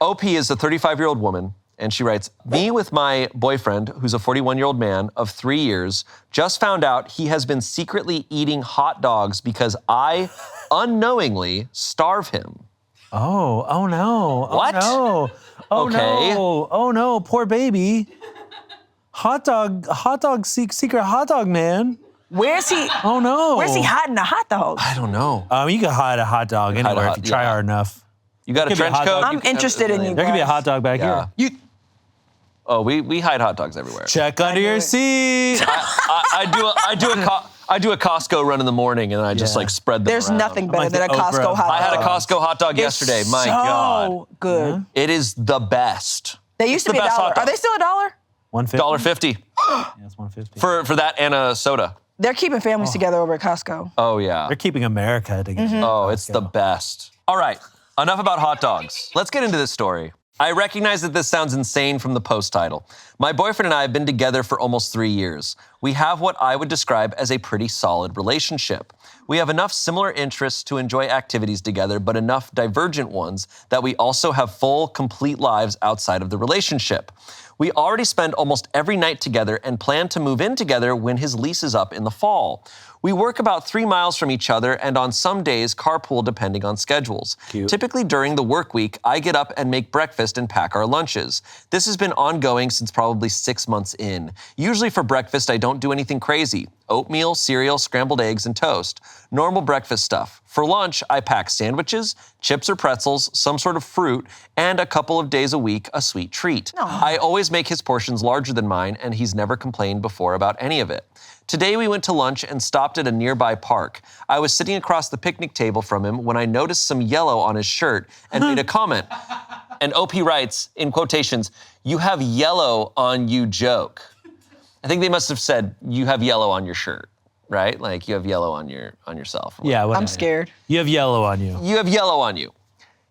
OP is a 35-year-old woman, and she writes, me with my boyfriend, who's a 41-year-old man of 3 years, just found out he has been secretly eating hot dogs because I unknowingly starve him. Oh no. What? Oh no. Oh Okay. no. Oh no, poor baby. Secret hot dog man. Where's he? Oh no. Where's he hiding the hot dogs? I don't know. You can hide a hot dog hide a anywhere hot- if you try yeah. hard enough. You got a Could be a trench hot coat? dog. You I'm can have interested in it. you. There could be a hot dog back Yeah. here. Oh, we hide hot dogs everywhere. Check under your seat. I do a Costco run in the morning, and I just Yeah. like spread them There's around. nothing better like than a the Costco Oprah. hot dog. I had a Costco hot dog It's yesterday. My so God. good. It is the best. They used to the be best $1. hot dog. Are they still $1? $1.50. $1.50 Yeah, it's $1.50. for that and a soda. They're keeping families together over at Costco. Oh, yeah. They're keeping America together. Oh, it's the best. All right, enough about hot dogs. Let's get into this story. I recognize that this sounds insane from the post title. My boyfriend and I have been together for almost 3 years. We have what I would describe as a pretty solid relationship. We have enough similar interests to enjoy activities together, but enough divergent ones that we also have full, complete lives outside of the relationship. We already spend almost every night together and plan to move in together when his lease is up in the fall. We work about 3 miles from each other and on some days carpool depending on schedules. Cute. Typically during the work week, I get up and make breakfast and pack our lunches. This has been ongoing since probably 6 months in. Usually for breakfast, I don't do anything crazy. Oatmeal, cereal, scrambled eggs, and toast. Normal breakfast stuff. For lunch, I pack sandwiches, chips or pretzels, some sort of fruit, and a couple of days a week, a sweet treat. I always make his portions larger than mine, and he's never complained before about any of it. Today we went to lunch and stopped at a nearby park. I was sitting across the picnic table from him when I noticed some yellow on his shirt and made a comment. And OP writes, in quotations, "You have yellow on you joke." I think they must have said, "You have yellow on your shirt," right? Like you have yellow on yourself. Yeah, whatever. I'm scared. You have yellow on you. You have yellow on you.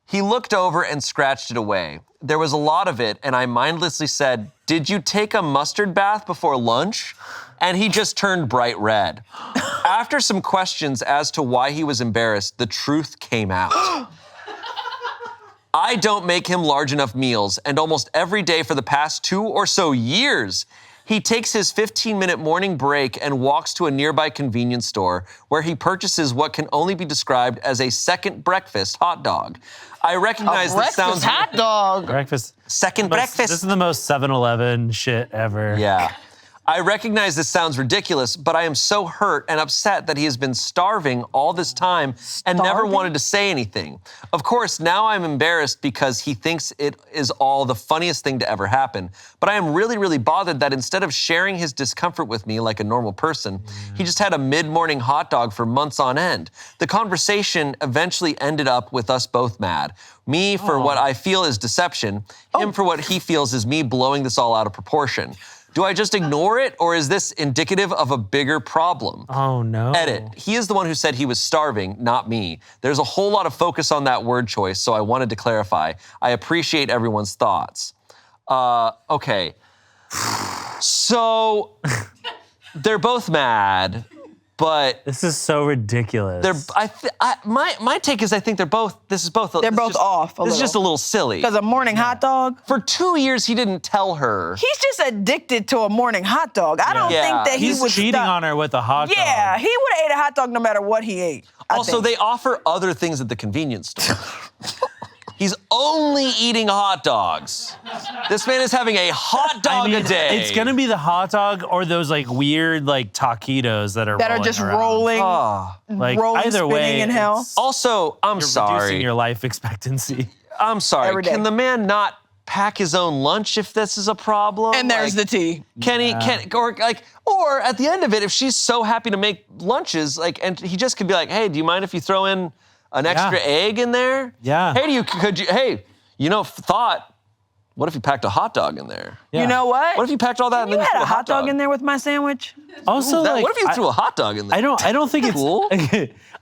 He looked over and scratched it away. There was a lot of it, and I mindlessly said, "Did you take a mustard bath before lunch?" And he just turned bright red. After some questions as to why he was embarrassed, the truth came out. I don't make him large enough meals, and almost every day for the past 2 or so years, he takes his 15-minute morning break and walks to a nearby convenience store where he purchases what can only be described as a second breakfast hot dog. I recognize this sounds... hot dog. Breakfast. Second breakfast. This is the most 7-Eleven shit ever. Yeah. I recognize this sounds ridiculous, but I am so hurt and upset that he has been starving all this time and never Starving? wanted to say anything. Of course, now I'm embarrassed because he thinks it is all the funniest thing to ever happen. But I am really, really bothered that instead of sharing his discomfort with me like a normal person, he just had a mid-morning hot dog for months on end. The conversation eventually ended up with us both mad. Me for what I feel is deception, him for what he feels is me blowing this all out of proportion. Do I just ignore it, or is this indicative of a bigger problem? Oh, no. Edit. He is the one who said he was starving, not me. There's a whole lot of focus on that word choice, so I wanted to clarify. I appreciate everyone's thoughts. Okay. So, they're both mad, but This is so ridiculous. my take is I think they're both, this is both. They're both off a This is just a little. little silly. Because a morning hot dog, For 2 years, he didn't tell her. he's just addicted to a morning hot dog. I don't Yeah. think that he He's would cheating stop. on her with a hot dog. Yeah, he would have ate a hot dog no matter what he ate. I Also, think. they offer other things at the convenience store. He's only eating hot dogs. This man is having a hot dog a day. It's gonna be the hot dog or those like weird like taquitos that are just around. rolling, Like rolling, either spinning way, in hell. it's- Also, I'm you're sorry. reducing your life expectancy. I'm sorry. Every day. Can the man not pack his own lunch if this is a problem? And there's the tea. Can he? Or at the end of it, if she's so happy to make lunches, and he just could be like, "Hey, do you mind if you throw in an extra egg in there? Yeah. Hey, thought. What if you packed a hot dog in there? Yeah. You know what? What if you packed all that and You then had threw a hot dog in there with my sandwich? Also, What like, if you threw a hot dog in there? I don't think it's Cool.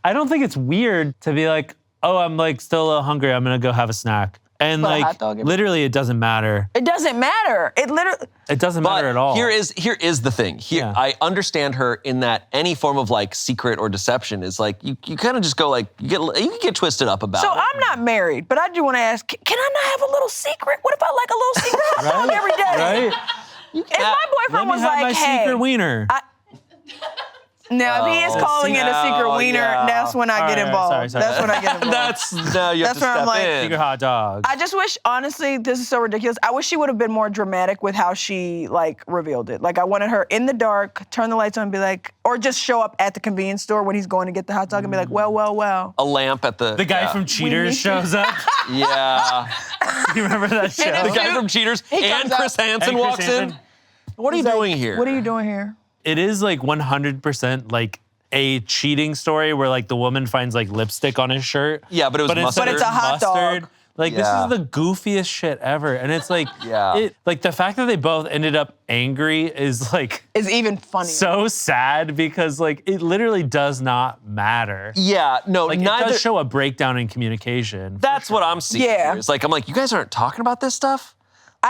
I don't think it's weird to be like, oh, I'm like still a little hungry. I'm gonna go have a snack. And Put a like, hot dog in it. literally, it doesn't matter. It doesn't matter. It literally. It doesn't matter at all. Here is the thing. Yeah. I understand her in that any form of like secret or deception is like you kind of just go like you can get twisted up about So it. I'm not married, but I do want to ask, can I not have a little secret? What if I like a little secret hot dog every day? Right? If my Let boyfriend me was have like, my hey, secret wiener. now if he is calling it a secret Oh, wiener, yeah. that's when I get All right, involved. sorry. That's when I get involved. That's now you have That's to where I'm step like- in. Secret hot dog. I just wish, honestly, this is so ridiculous. I wish she would have been more dramatic with how she like revealed it. Like I wanted her in the dark, turn the lights on, and be like, or just show up at the convenience store when he's going to get the hot dog and be like, well. A lamp at the The guy from Cheaters shows up. Yeah. You remember that show? And The guy from Cheaters He and comes Chris up- Hansen And Chris walks Hansen. in. What are you He's like, doing here? What are you doing here? It is like 100% like a cheating story where like the woman finds like lipstick on his shirt. Yeah, but it was instead mustard. of But it's a hot dog. Like Yeah. this is the goofiest shit ever. And it's like, Yeah. like the fact that they both ended up angry is like Is even funnier. so sad because like it literally does not matter. Yeah, no, Like it neither. does show a breakdown in communication. That's what I'm seeing. Yeah. Here. It's like I'm like, you guys aren't talking about this stuff.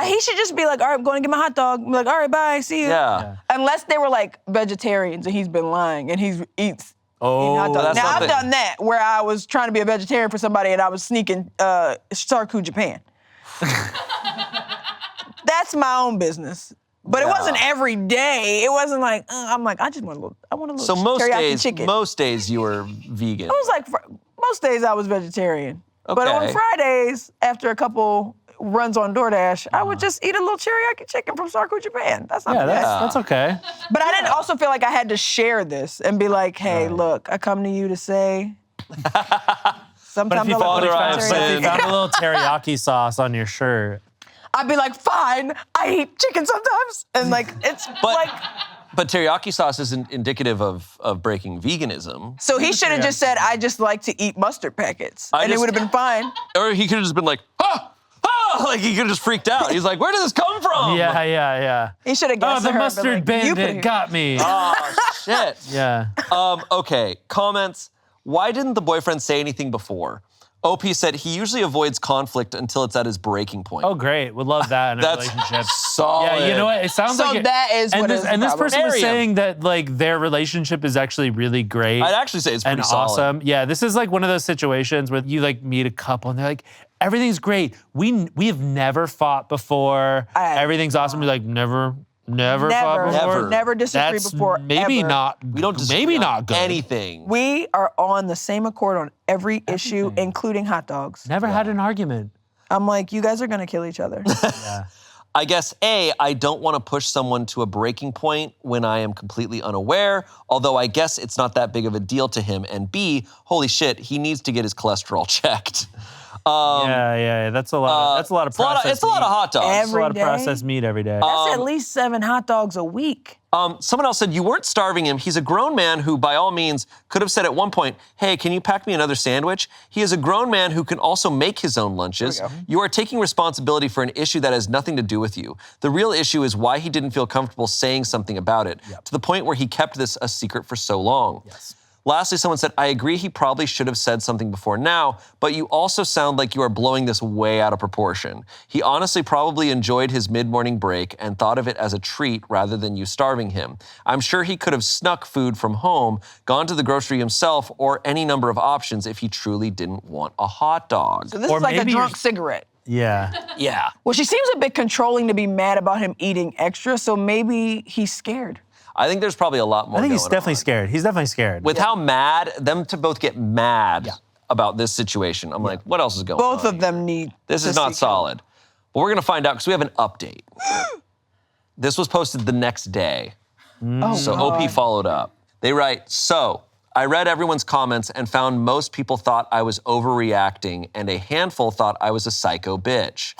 He should just be like, all right, I'm going to get my hot dog. I'm like, all right, bye, see you. Yeah. Unless they were like vegetarians and he's been lying and he's eats Oh, hot dogs. that's Now I've something. done that where I was trying to be a vegetarian for somebody and I was sneaking Sfetcu Japan. That's my own business. But it Yeah. wasn't every day. It wasn't like I'm like I want a little So most teriyaki chicken. days you were vegan. It was like most days I was vegetarian. But on Okay. Fridays, after a couple runs on DoorDash, I would just eat a little teriyaki chicken from Sfetcu Japan. That's not yeah, bad. that's okay. But I didn't also feel like I had to share this and be like, hey, look, I come to you to say. But Sometimes if you, I like Father, a I little have but if you sinned. found a little teriyaki sauce on your shirt, I'd be like, fine, I eat chicken sometimes. And like, it's like. But teriyaki sauce isn't indicative of breaking veganism. So he should have just said, I just like to eat mustard packets. And it just- would have been fine. Or he could have just been like, like he could have just freaked out. He's like, where did this come from? yeah. He should have Oh, guessed the at her. and mustard been like, you put it bandit here. got me. Oh, shit. Yeah. Okay, comments. Why didn't the boyfriend say anything before? OP said he usually avoids conflict until it's at his breaking point. Oh, great. Would love that in a That's relationship. solid. Yeah, you know what? It sounds So like it, that is and what this, is the and this problem. person was Marry him. saying that like their relationship is actually really great. I'd actually say it's pretty and solid. awesome. Yeah, this is like one of those situations where you like meet a couple and they're like, everything's great. We have never fought before. Everything's awesome. You're like, never fought before. Never disagree That's before, maybe ever. not. We don't disagree maybe on not good. anything. We are on the same accord on every issue, including hot dogs. Never had an argument. I'm like, you guys are gonna kill each other. Yeah. I guess A, I don't want to push someone to a breaking point when I am completely unaware, although I guess it's not that big of a deal to him. And B, holy shit, he needs to get his cholesterol checked. Yeah. That's a lot. That's a lot of processed. It's a lot of hot dogs. That's a lot of Every day? processed meat every day. That's at least 7 hot dogs a week. Someone else said you weren't starving him. He's a grown man who, by all means, could have said at one point, hey, can you pack me another sandwich? He is a grown man who can also make his own lunches. You are taking responsibility for an issue that has nothing to do with you. The real issue is why he didn't feel comfortable saying something about it, to the point where he kept this a secret for so long. Lastly, someone said, I agree he probably should have said something before now, but you also sound like you are blowing this way out of proportion. He honestly probably enjoyed his mid-morning break and thought of it as a treat rather than you starving him. I'm sure he could have snuck food from home, gone to the grocery himself, or any number of options if he truly didn't want a hot dog. So this Or is like a maybe drunk you're- cigarette. Yeah. Yeah. Well, she seems a bit controlling to be mad about him eating extra, so maybe he's scared. I think there's probably a lot more I think he's going definitely on. scared. He's definitely scared. With how mad, them to both get mad about this situation, I'm like, what else is going on? Both of them need This to is not seek solid. But we're gonna find out because we have an update. This was posted the next day. help. Oh, So God. OP followed up. They write, so I read everyone's comments and found most people thought I was overreacting and a handful thought I was a psycho bitch.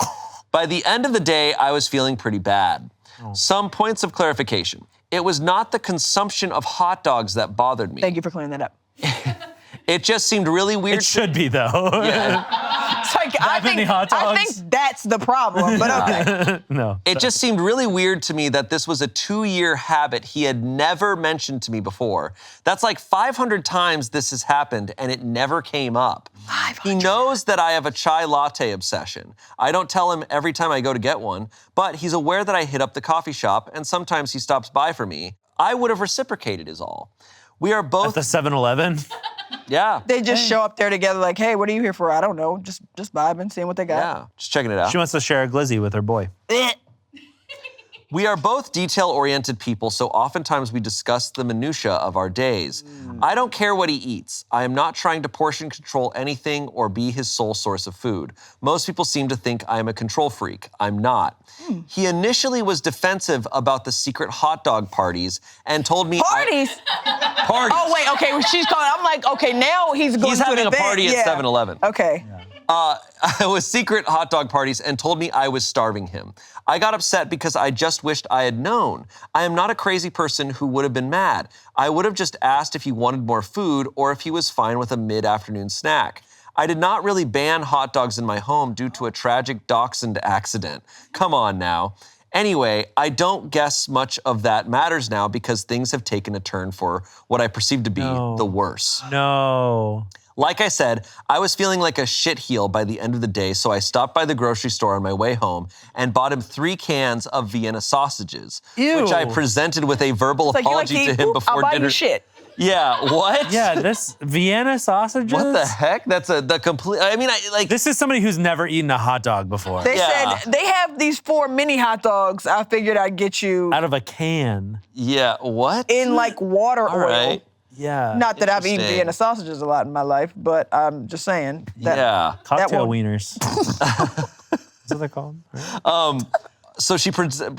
By the end of the day, I was feeling pretty bad. Some points of clarification. It was not the consumption of hot dogs that bothered me. Thank you for clearing that up. It just seemed really weird. It should be though. It's like, many hot dogs? I think that's the problem, but okay. No. It just seemed really weird to me that this was a 2-year habit he had never mentioned to me before. That's like 500 times this has happened and it never came up. 500. He knows that I have a chai latte obsession. I don't tell him every time I go to get one, but he's aware that I hit up the coffee shop and sometimes he stops by for me. I would have reciprocated is all. We are both... At the 7-Eleven? Yeah. They just show up there together like, hey, what are you here for? I don't know. Just vibing, seeing what they got. Yeah, just checking it out. She wants to share a glizzy with her boy. We are both detail-oriented people, so oftentimes we discuss the minutia of our days. I don't care what he eats. I am not trying to portion control anything or be his sole source of food. Most people seem to think I am a control freak. I'm not. He initially was defensive about the secret hot dog parties and told me... Parties? Parties. Oh, wait, okay, she's calling. I'm like, okay, now he's going He's to an having a event. party at 7-Eleven. Okay. It was secret hot dog parties and told me I was starving him. I got upset because I just wished I had known. I am not a crazy person who would have been mad. I would have just asked if he wanted more food or if he was fine with a mid-afternoon snack. I did not really ban hot dogs in my home due to a tragic dachshund accident. Come on now. Anyway, I don't guess much of that matters now because things have taken a turn for what I perceive to be the worse. No. Like I said, I was feeling like a shitheel by the end of the day, so I stopped by the grocery store on my way home and bought him 3 cans of Vienna sausages, which I presented with a verbal apology to him before I'll buy dinner. you shit. Yeah, what? Yeah, this Vienna sausages? What the heck? That's the complete, I mean, like. This is somebody who's never eaten a hot dog before. They Yeah. said they have these 4 mini hot dogs. I figured I'd get you Out of a can. Yeah, what? in like water All oil. right. Yeah. Not that I've eaten Interesting. Vienna sausages a lot in my life, but I'm just saying that Yeah. Cocktail one. wieners. Is what they're called? Right? So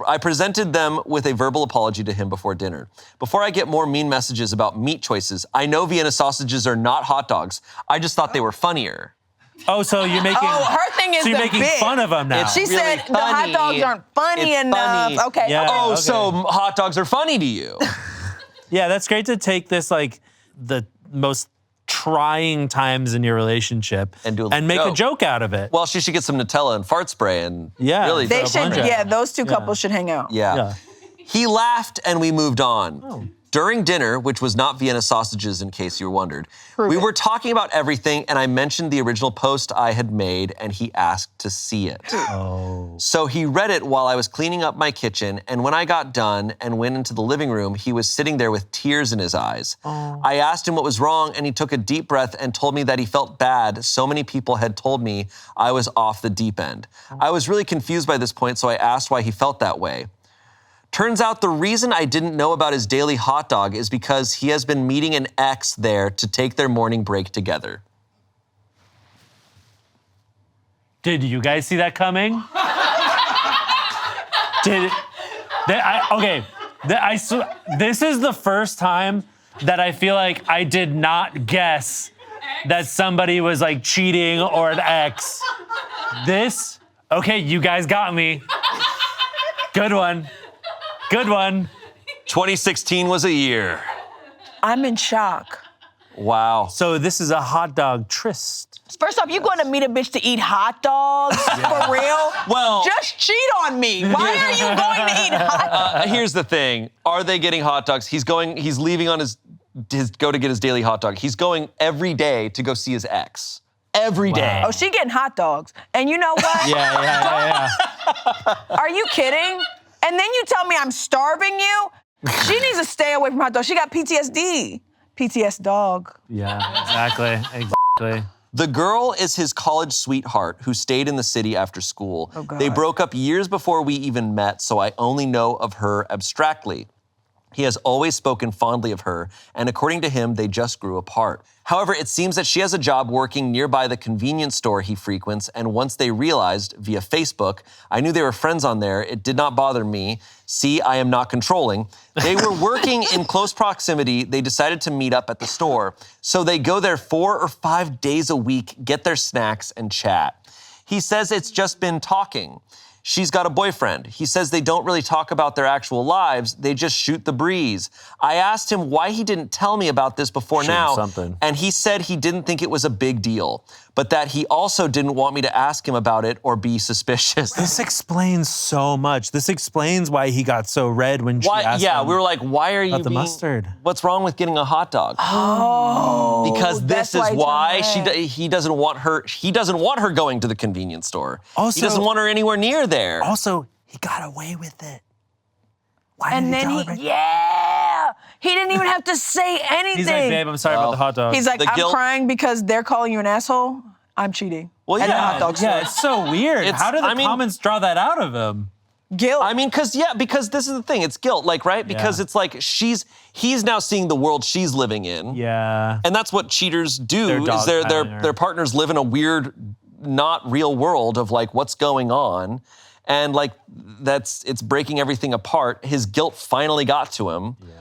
I presented them with a verbal apology to him before dinner. Before I get more mean messages about meat choices, I know Vienna sausages are not hot dogs. I just thought they were funnier. Oh, so you're making. Oh, her thing is so you're the making bit. fun of them now. It's She really said the hot funny. dogs aren't funny It's enough. funny. Okay. Yeah. okay. Oh, okay. so hot dogs are funny to you. Yeah, that's great to take this, like, the most trying times in your relationship And do a make joke. a joke out of it. Well, she should get some Nutella and fart spray and Yeah. really They Throw a should, punch at yeah, it. those two couples should hang out. Yeah. Yeah. He laughed and we moved on. During dinner, which was not Vienna sausages in case you wondered, we were talking about everything and I mentioned the original post I had made and he asked to see it. Oh. So he read it while I was cleaning up my kitchen and when I got done and went into the living room, he was sitting there with tears in his eyes. I asked him what was wrong and he took a deep breath and told me that he felt bad. So many people had told me I was off the deep end. I was really confused by this point, so I asked why he felt that way. Turns out the reason I didn't know about his daily hot dog is because he has been meeting an ex there to take their morning break together. Did you guys see that coming? This is the first time that I feel like I did not guess that somebody was like cheating or an ex. Okay, you guys got me. Good one. Good one. 2016 was a year. I'm in shock. Wow. So this is a hot dog tryst. First off, you going to meet a bitch to eat hot dogs? For real? Well- just cheat on me. Why are you going to eat hot dogs? Here's the thing. Are they getting hot dogs? He's leaving on his go to get his daily hot dog. He's going every day to go see his ex. Every day. Oh, she getting hot dogs. And you know what? Yeah. Are you kidding? And then you tell me I'm starving you? She needs to stay away from hot dogs. She got PTSD. PTS dog. Yeah, exactly. The girl is his college sweetheart who stayed in the city after school. Oh, God. They broke up years before we even met, so I only know of her abstractly. He has always spoken fondly of her, and according to him, they just grew apart. However, it seems that she has a job working nearby the convenience store he frequents, and once they realized, via Facebook, I knew they were friends on there, it did not bother me. See, I am not controlling. They were working in close proximity. They decided to meet up at the store. So they go there 4 or 5 days a week, get their snacks, and chat. He says it's just been talking. She's got a boyfriend. He says they don't really talk about their actual lives. They just shoot the breeze. I asked him why he didn't tell me about this before now. Something. And he said he didn't think it was a big deal, but that he also didn't want me to ask him about it or be suspicious. This explains so much. This explains why he got so red when she asked him. We were like, why are you the mustard? What's wrong with getting a hot dog? Oh, because this is why he doesn't want her. He doesn't want her going to the convenience store. Also, he doesn't want her anywhere near there. Also, he got away with it. Why and did then he tell her? he didn't even have to say anything. He's like, babe, I'm sorry about the hot dog. He's like, I'm crying because they're calling you an asshole. I'm cheating. Well, at the hot dog store. Yeah, it's so weird. How did the comments draw that out of him? Guilt. I mean, because this is the thing. It's guilt, like, right? Because it's like he's now seeing the world she's living in. Yeah. And that's what cheaters do. Their partners live in a weird, not real world of like what's going on, and like it's breaking everything apart. His guilt finally got to him. Yeah.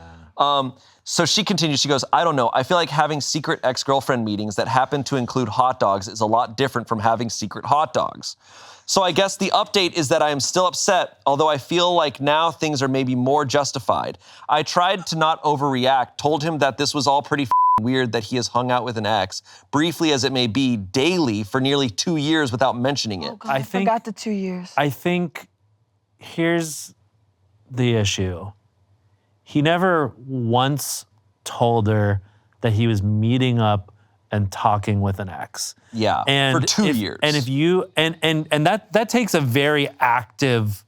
So she continues, she goes, I don't know. I feel like having secret ex-girlfriend meetings that happen to include hot dogs is a lot different from having secret hot dogs. So I guess the update is that I am still upset, although I feel like now things are maybe more justified. I tried to not overreact, told him that this was all pretty weird that he has hung out with an ex, briefly as it may be, daily for nearly 2 years without mentioning it. Oh God, I forgot the 2 years. I think here's the issue. He never once told her that he was meeting up and talking with an ex. Yeah, and for 2 years. And if you and that takes a very active,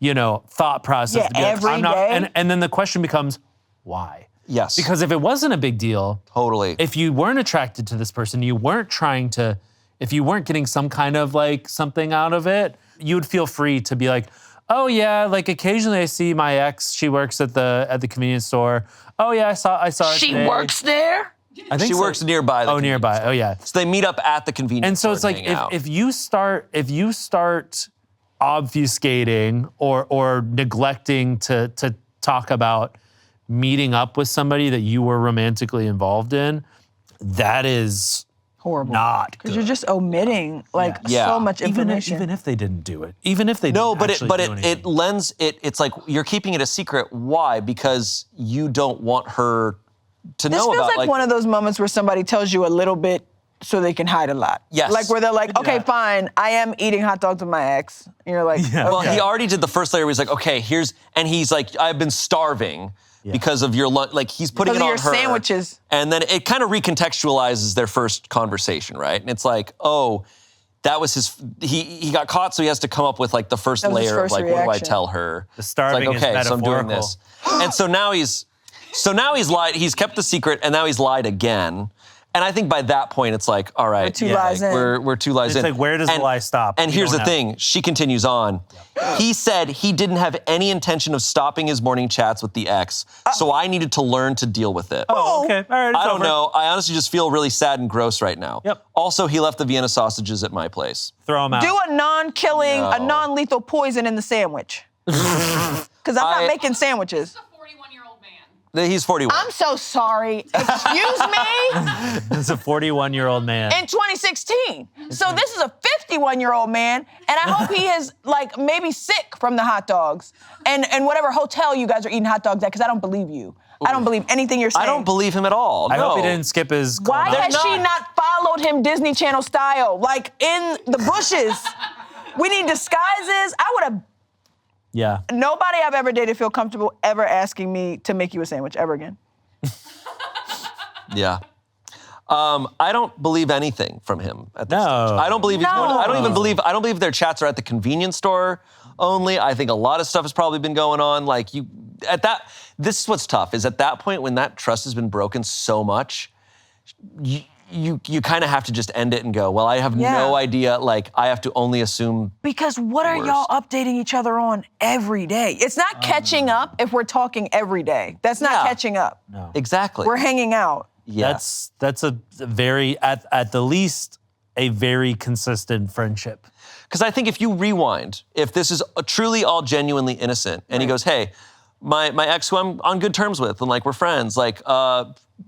thought process. Yeah, to be like, every day. And then the question becomes, why? Yes. Because if it wasn't a big deal, totally. If you weren't attracted to this person, if you weren't getting some kind of like something out of it, you would feel free to be like, oh yeah, like occasionally I see my ex. She works at the convenience store. Oh yeah, I saw her She today. works there? I think she works nearby. Nearby. Oh yeah. So they meet up at the convenience and so store. It's like if you start obfuscating or neglecting to talk about meeting up with somebody that you were romantically involved in, that is horrible. Not because you're just omitting so much information. Even if they didn't do it, even if they it's like you're keeping it a secret. Why? Because you don't want her to know about. This feels like one of those moments where somebody tells you a little bit so they can hide a lot. Yes. Like where they're like, okay, fine, I am eating hot dogs with my ex. And you're like, okay. Well, he already did the first layer where he's like, okay, and he's like, I've been starving. Yeah. Because of your lunch, like he's putting it on her. Because of your sandwiches. And then it kind of recontextualizes their first conversation, right? And it's like, oh, that was he got caught, so he has to come up with like the first layer of like, reaction. what do I tell her? The starving is okay, is so I'm doing this. And so now he's lied, he's kept the secret, and now he's lied again. And I think by that point, it's like, all right, we're 2 lies in. It's like, where does the lie stop? And here's the thing, she continues on. Yep. He said he didn't have any intention of stopping his morning chats with the ex, so I needed to learn to deal with it. Oh, okay, all right, I don't know. I honestly just feel really sad and gross right now. Yep. Also, he left the Vienna sausages at my place. Throw them out. Do a non-killing, a non-lethal poison in the sandwich. Because I'm not making sandwiches. He's 41. I'm so sorry. Excuse me? This is a 41-year-old man. In 2016. So this is a 51-year-old man, and I hope he is like maybe sick from the hot dogs and whatever hotel you guys are eating hot dogs at, because I don't believe you. I don't believe anything you're saying. I don't believe him at all. I hope he didn't skip his. Why has she not followed him Disney Channel style, like in the bushes? We need disguises. I would have. Yeah. Nobody I've ever dated feel comfortable ever asking me to make you a sandwich ever again. Yeah. I don't believe anything from him at this stage. I don't believe I don't believe their chats are at the convenience store only. I think a lot of stuff has probably been going on. Like this is what's tough, is at that point when that trust has been broken so much, you kind of have to just end it and go, well, I have no idea. Like, I have to only assume. Because what are y'all updating each other on every day? It's not catching up if we're talking every day. That's not catching up. No. Exactly. We're hanging out. Yes. That's a very, at the least, a very consistent friendship. Because I think if you rewind, if this is truly all genuinely innocent, and he goes, hey, my ex who I'm on good terms with, and like we're friends, like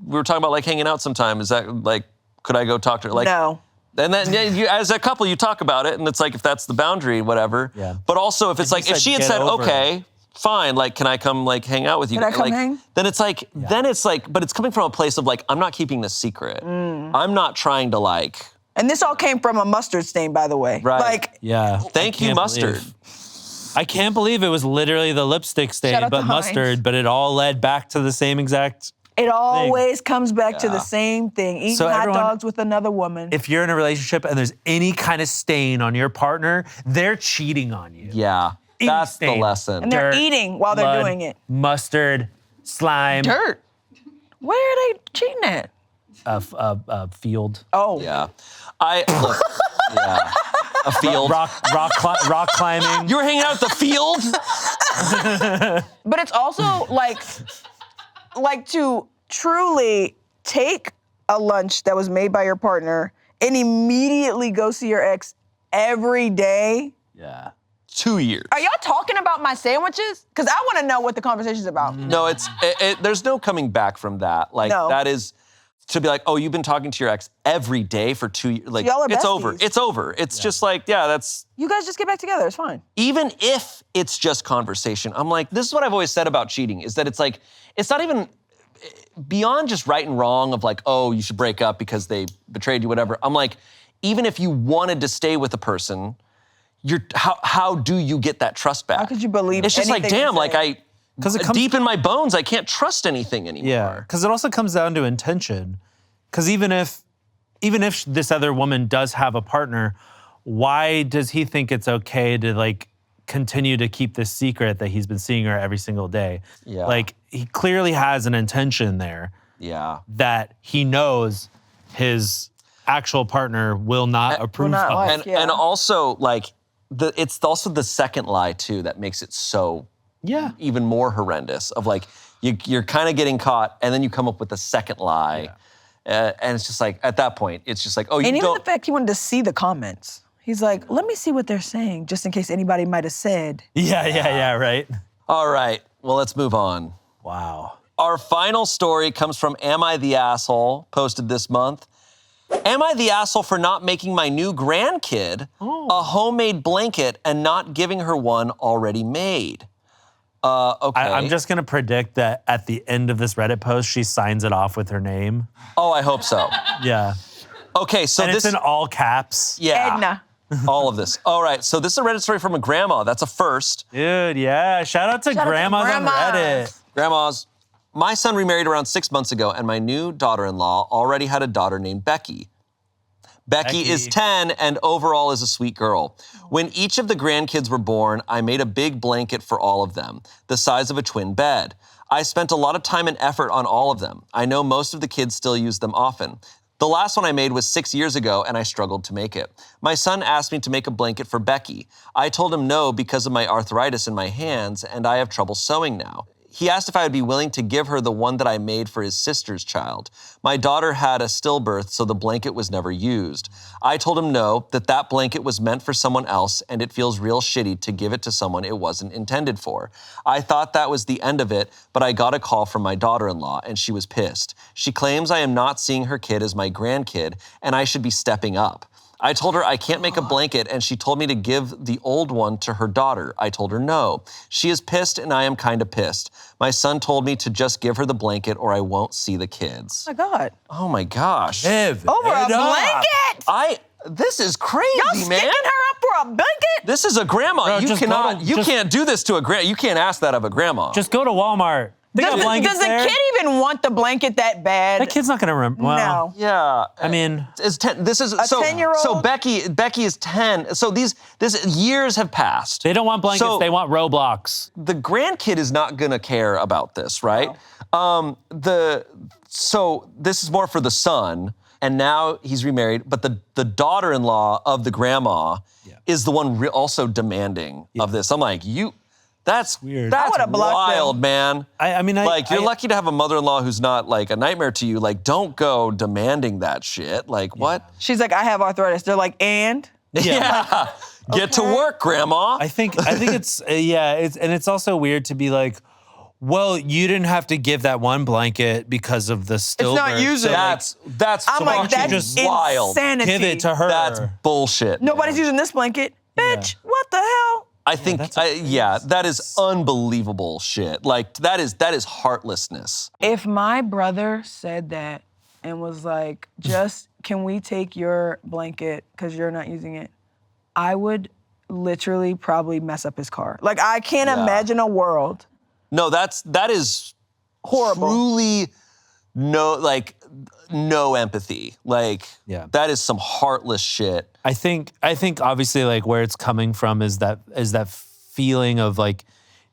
we were talking about like hanging out sometime. Is that like, could I go talk to her? Like, no. And then as a couple, you talk about it, and it's like if that's the boundary, whatever. Yeah. But also if it's like, if she had said, okay, fine, like, can I come like hang out with you? Can I come like, hang? Then it's like, but it's coming from a place of like, I'm not keeping this secret. I'm not trying to like. And this all came from a mustard stain, by the way. Right. Like, Yeah. Thank you, mustard. I can't believe it was literally the lipstick stain, Shout out but to Heinz. mustard, but it all led back to the same exact. it always comes back to the same thing. Eating So hot everyone- dogs with another woman. If you're in a relationship and there's any kind of stain on your partner, they're cheating on you. Yeah, that's the Stain. lesson. And they're Dirt, eating while they're blood, doing it. Mustard, slime, Dirt. Where are they cheating at? a field. Oh. Yeah. A field. Rock climbing. You were hanging out at the field? But it's also like to truly take a lunch that was made by your partner and immediately go see your ex every day. Yeah. 2 years. Are y'all talking about my sandwiches? Because I want to know what the conversation's about. No, there's no coming back from that. Like, No. that is to be like, oh, you've been talking to your ex every day for 2 years. Like, Y'all are it's over. besties. It's over. It's just like, that's, You guys just get back together. It's fine. even if it's just conversation, I'm like, this is what I've always said about cheating, is that it's like, it's not even beyond just right and wrong of like, oh, you should break up because they betrayed you, whatever. I'm like, even if you wanted to stay with a person, how do you get that trust back? How could you believe It's just like, anything they damn, like say? deep in my bones, I can't trust anything anymore. Yeah, because it also comes down to intention. Because even if this other woman does have a partner, why does he think it's okay to like continue to keep this secret that he's been seeing her every single day? Yeah. Like he clearly has an intention there Yeah. that he knows his actual partner will not approve not of. like. Yeah. And also, like, it's also the second lie, too, that makes it so Yeah. even more horrendous of like, you're kind of getting caught and then you come up with a second lie. And it's just like, at that point, it's just like, oh, you And even don't. the fact he wanted to see the comments. He's like, let me see what they're saying, just in case anybody might have said. Yeah, right? All right, well, let's move on. Wow. Our final story comes from Am I the Asshole, posted this month. Am I the asshole for not making my new grandkid a homemade blanket and not giving her one already made? Okay. I'm just gonna predict that at the end of this Reddit post, she signs it off with her name. Oh, I hope so. Yeah. Okay, so And this it's in all caps. yeah, Edna. all of this. All right, so this is a Reddit story from a grandma. That's a first. Dude, yeah. Shout out to Shout out to grandmas on grandmas. Reddit. Grandmas, my son remarried around 6 months ago, and my new daughter-in-law already had a daughter named Becky. Becky is 10 and overall is a sweet girl. When each of the grandkids were born, I made a big blanket for all of them, the size of a twin bed. I spent a lot of time and effort on all of them. I know most of the kids still use them often. The last one I made was 6 years ago, and I struggled to make it. My son asked me to make a blanket for Becky. I told him no because of my arthritis in my hands, and I have trouble sewing now. He asked if I would be willing to give her the one that I made for his sister's child. My daughter had a stillbirth, so the blanket was never used. I told him no, that blanket was meant for someone else, and it feels real shitty to give it to someone it wasn't intended for. I thought that was the end of it, but I got a call from my daughter-in-law, and she was pissed. She claims I am not seeing her kid as my grandkid, and I should be stepping up. I told her I can't make a blanket, and she told me to give the old one to her daughter. I told her no. She is pissed, and I am kind of pissed. My son told me to just give her the blanket or I won't see the kids. Oh my God. Oh my gosh. Over a blanket? This is crazy, Y'all man. sticking her up for a blanket? This is a grandma. Bro, You just cannot, go- you just- can't do this to a grandma. You can't ask that of a grandma. Just go to Walmart. They got blankets Does the there. kid even want the blanket that bad? That kid's not gonna remember. Well, No. yeah. I mean, It's 10. This is A so 10-year-old? So Becky is 10. So this years have passed. they don't want blankets, So- they want Roblox. The grandkid is not gonna care about this, right? So this is more for the son, and now he's remarried, but the daughter-in-law of the grandma is the one also demanding of this. I'm like, that's Weird. That's would've blocked wild, them. man. I mean, You're lucky to have a mother-in-law who's not like a nightmare to you. Like, don't go demanding that shit. Like, what? She's like, I have arthritis. They're like, and? Yeah. Get to work, grandma. I think it's it's also weird to be like, well, you didn't have to give that one blanket because of the stillbirth. not usable. That's I'm like, fucking that's wild. insanity. Give it to her. That's bullshit. Nobody's using this blanket. Bitch, what the hell? I think, that is unbelievable shit. Like, that is heartlessness. If my brother said that and was like, just, can we take your blanket because you're not using it, I would literally probably mess up his car. Like, I can't imagine a world. No, that is horrible. Truly no empathy. Like, that is some heartless shit. I think obviously like where it's coming from is that feeling of like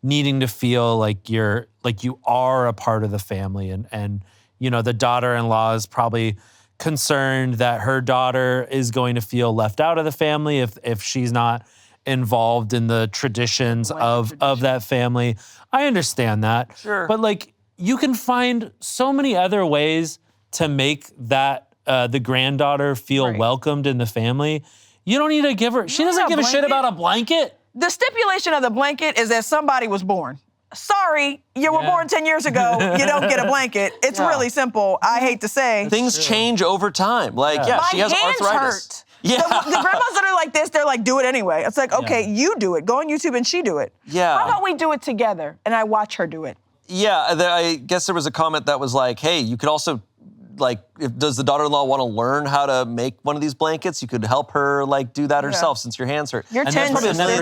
needing to feel like you are a part of the family, and you know, the daughter-in-law is probably concerned that her daughter is going to feel left out of the family if she's not involved in the traditions of that family. I understand that. Sure. But like, you can find so many other ways to make that the granddaughter feel welcomed in the family. You don't need to give her, she doesn't give a shit about a blanket. The stipulation of the blanket is that somebody was born. Sorry, you were born 10 years ago, you don't get a blanket. It's really simple, I hate to say. Things change over time. Like, she has hands arthritis. Hurt. Yeah. The grandmas that are like this, they're like, do it anyway. It's like, okay, you do it. Go on YouTube and she do it. Yeah. How about we do it together and I watch her do it? Yeah, I guess there was a comment that was like, hey, you could also, like, does the daughter-in-law want to learn how to make one of these blankets? You could help her, like, do that herself since your hands hurt. You're 10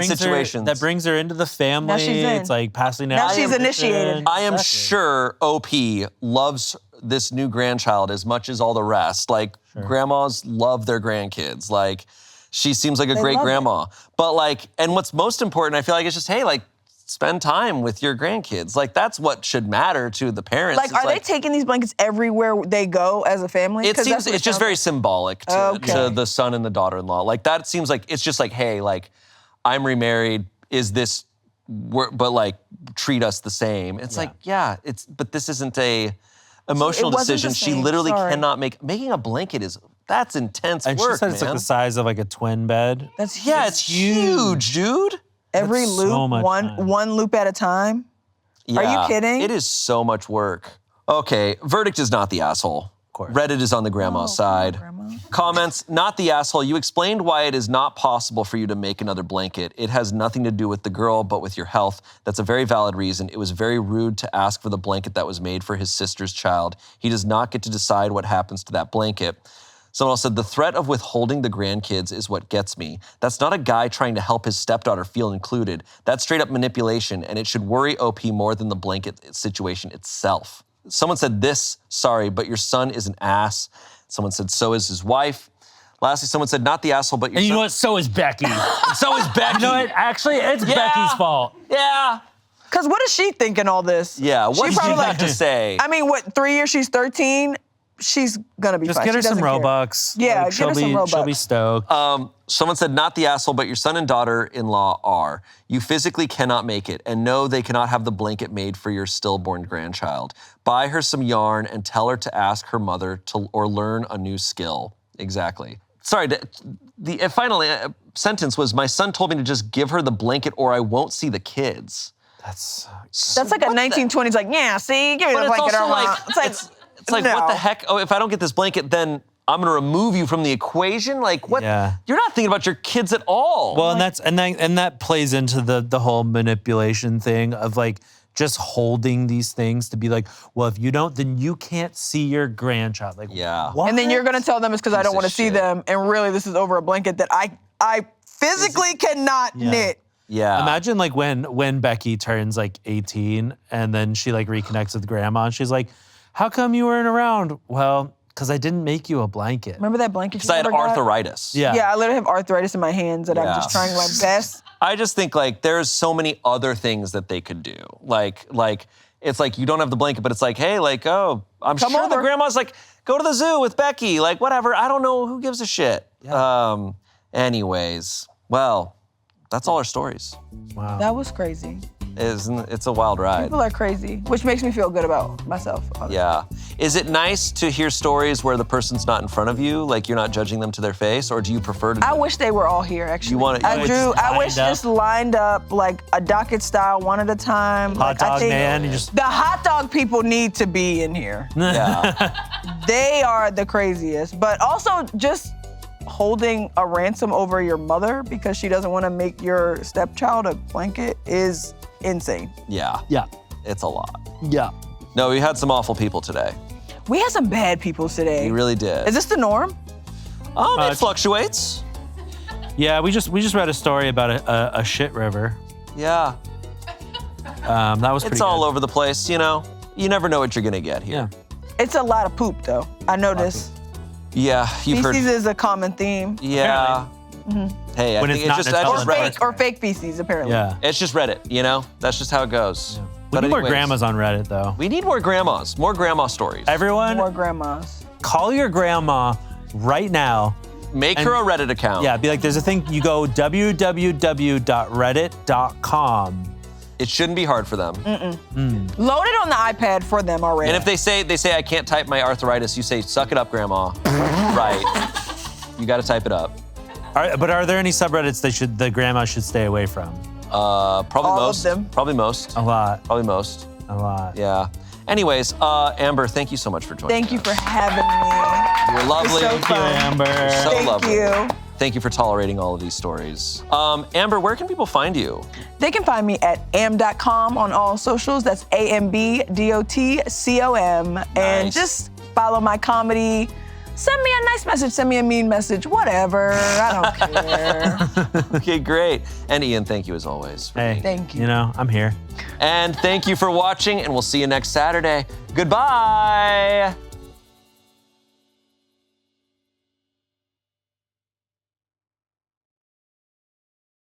situations. That brings her into the family. Now she's in. It's like passing down. Now she's initiated. I am sure OP loves this new grandchild as much as all the rest. Like, grandmas love their grandkids. Like, she seems like a great grandma. But, like, and what's most important, I feel like, is just, hey, like, spend time with your grandkids. Like, that's what should matter to the parents. Like, are they taking these blankets everywhere they go as a family? It seems it's just very symbolic to the son and the daughter-in-law. Like, that seems like it's just like, hey, like, I'm remarried. Is this, but like, treat us the same. It's like, but this isn't a emotional decision. She literally cannot making a blanket that's intense and work, she said it's like the size of like a twin bed. It's huge, dude. Every loop, so one loop at a time? Yeah, are you kidding? It is so much work. Okay, verdict is not the asshole. Of course. Reddit is on the grandma's side. Comments, not the asshole. You explained why it is not possible for you to make another blanket. It has nothing to do with the girl, but with your health. That's a very valid reason. It was very rude to ask for the blanket that was made for his sister's child. He does not get to decide what happens to that blanket. Someone else said, the threat of withholding the grandkids is what gets me. That's not a guy trying to help his stepdaughter feel included. That's straight up manipulation, and it should worry OP more than the blanket situation itself. Someone said sorry, but your son is an ass. Someone said, so is his wife. Lastly, someone said, not the asshole, but your son. And you know what? So is Becky. So is Becky. You know what? Actually, it's Becky's fault. Yeah. Because what is she thinking all this? Yeah, what does she probably have to say? I mean, 3 years, she's 13. She's gonna be Just fine. get her She some doesn't care. Robux. Yeah, Like, get her some Robux. She'll be stoked. Someone said, not the asshole, but your son and daughter-in-law are. You physically cannot make it, and no, they cannot have the blanket made for your stillborn grandchild. Buy her some yarn and tell her to ask her mother or learn a new skill. Exactly. Sorry, the final sentence was, my son told me to just give her the blanket or I won't see the kids. That's like a 1920s, like, yeah, see, give me the blanket. It's like, what the heck? Oh, if I don't get this blanket, then I'm gonna remove you from the equation? Like, what? Yeah. You're not thinking about your kids at all. Well, and that plays into the whole manipulation thing of like just holding these things to be like, well, if you don't, then you can't see your grandchild. Like, what? And then you're gonna tell them it's because I don't want to see them, and really this is over a blanket that I physically cannot knit. Yeah. Imagine like when Becky turns like 18 and then she like reconnects with grandma and she's like, how come you weren't around? Well, because I didn't make you a blanket. Remember that blanket? Because I had arthritis. Yeah. Yeah, I literally have arthritis in my hands and I'm just trying my best. I just think like there's so many other things that they could do. Like it's like you don't have the blanket, but it's like, hey, like, oh, I'm Come sure over. the grandma's like, go to the zoo with Becky, like whatever. I don't know, who gives a shit. Yeah. Anyways, well, that's all our stories. Wow. That was crazy. It's a wild ride. People are crazy, which makes me feel good about myself. Yeah. Is it nice to hear stories where the person's not in front of you, like you're not judging them to their face, or do you prefer to? I wish they were all here, actually. You want it? I wish just lined up like a docket style, one at a time. Hot dog man. The hot dog people need to be in here. Yeah. They are the craziest, but also just holding a ransom over your mother because she doesn't want to make your stepchild a blanket is insane. Yeah. Yeah. It's a lot. Yeah. No, we had some awful people today. We had some bad people today. We really did. Is this the norm? It fluctuates. Yeah, we just read a story about a shit river. Yeah. That was pretty It's all good. over the place, you know? You never know what you're gonna get here. Yeah. It's a lot of poop, though. I noticed. Yeah, you've heard. Feces is a common theme. Yeah. Hey, I When think it's not just, in a I tub. just read it. Or fake feces, apparently. Yeah. It's just Reddit, you know? That's just how it goes. We But need more anyways, grandmas on Reddit, though. We need more grandmas, more grandma stories. Everyone, More grandmas. call your grandma right now. Make her a Reddit account. Yeah, be like, there's a thing, you go www.reddit.com. It shouldn't be hard for them. Load it on the iPad for them already. And if they say I can't type my arthritis, you say, suck it up, grandma. Right. You gotta type it up. But are there any subreddits the grandma should stay away from? Probably All of most. them. Probably most. A lot. Probably most. A lot. Yeah. Anyways, Amber, thank you so much for joining Thank you us. for having me. You're lovely. so Thank you, fun. Amber. So Thank lovely. you. Thank you for tolerating all of these stories. Amber, where can people find you? They can find me at am.com on all socials. That's AMBDOTCOM. And Nice. just follow my comedy. Send me a nice message, send me a mean message, whatever. I don't care. Okay, great. And Ian, thank you as always. Hey, Thank you. You know, I'm here. And thank you for watching, and we'll see you next Saturday. Goodbye.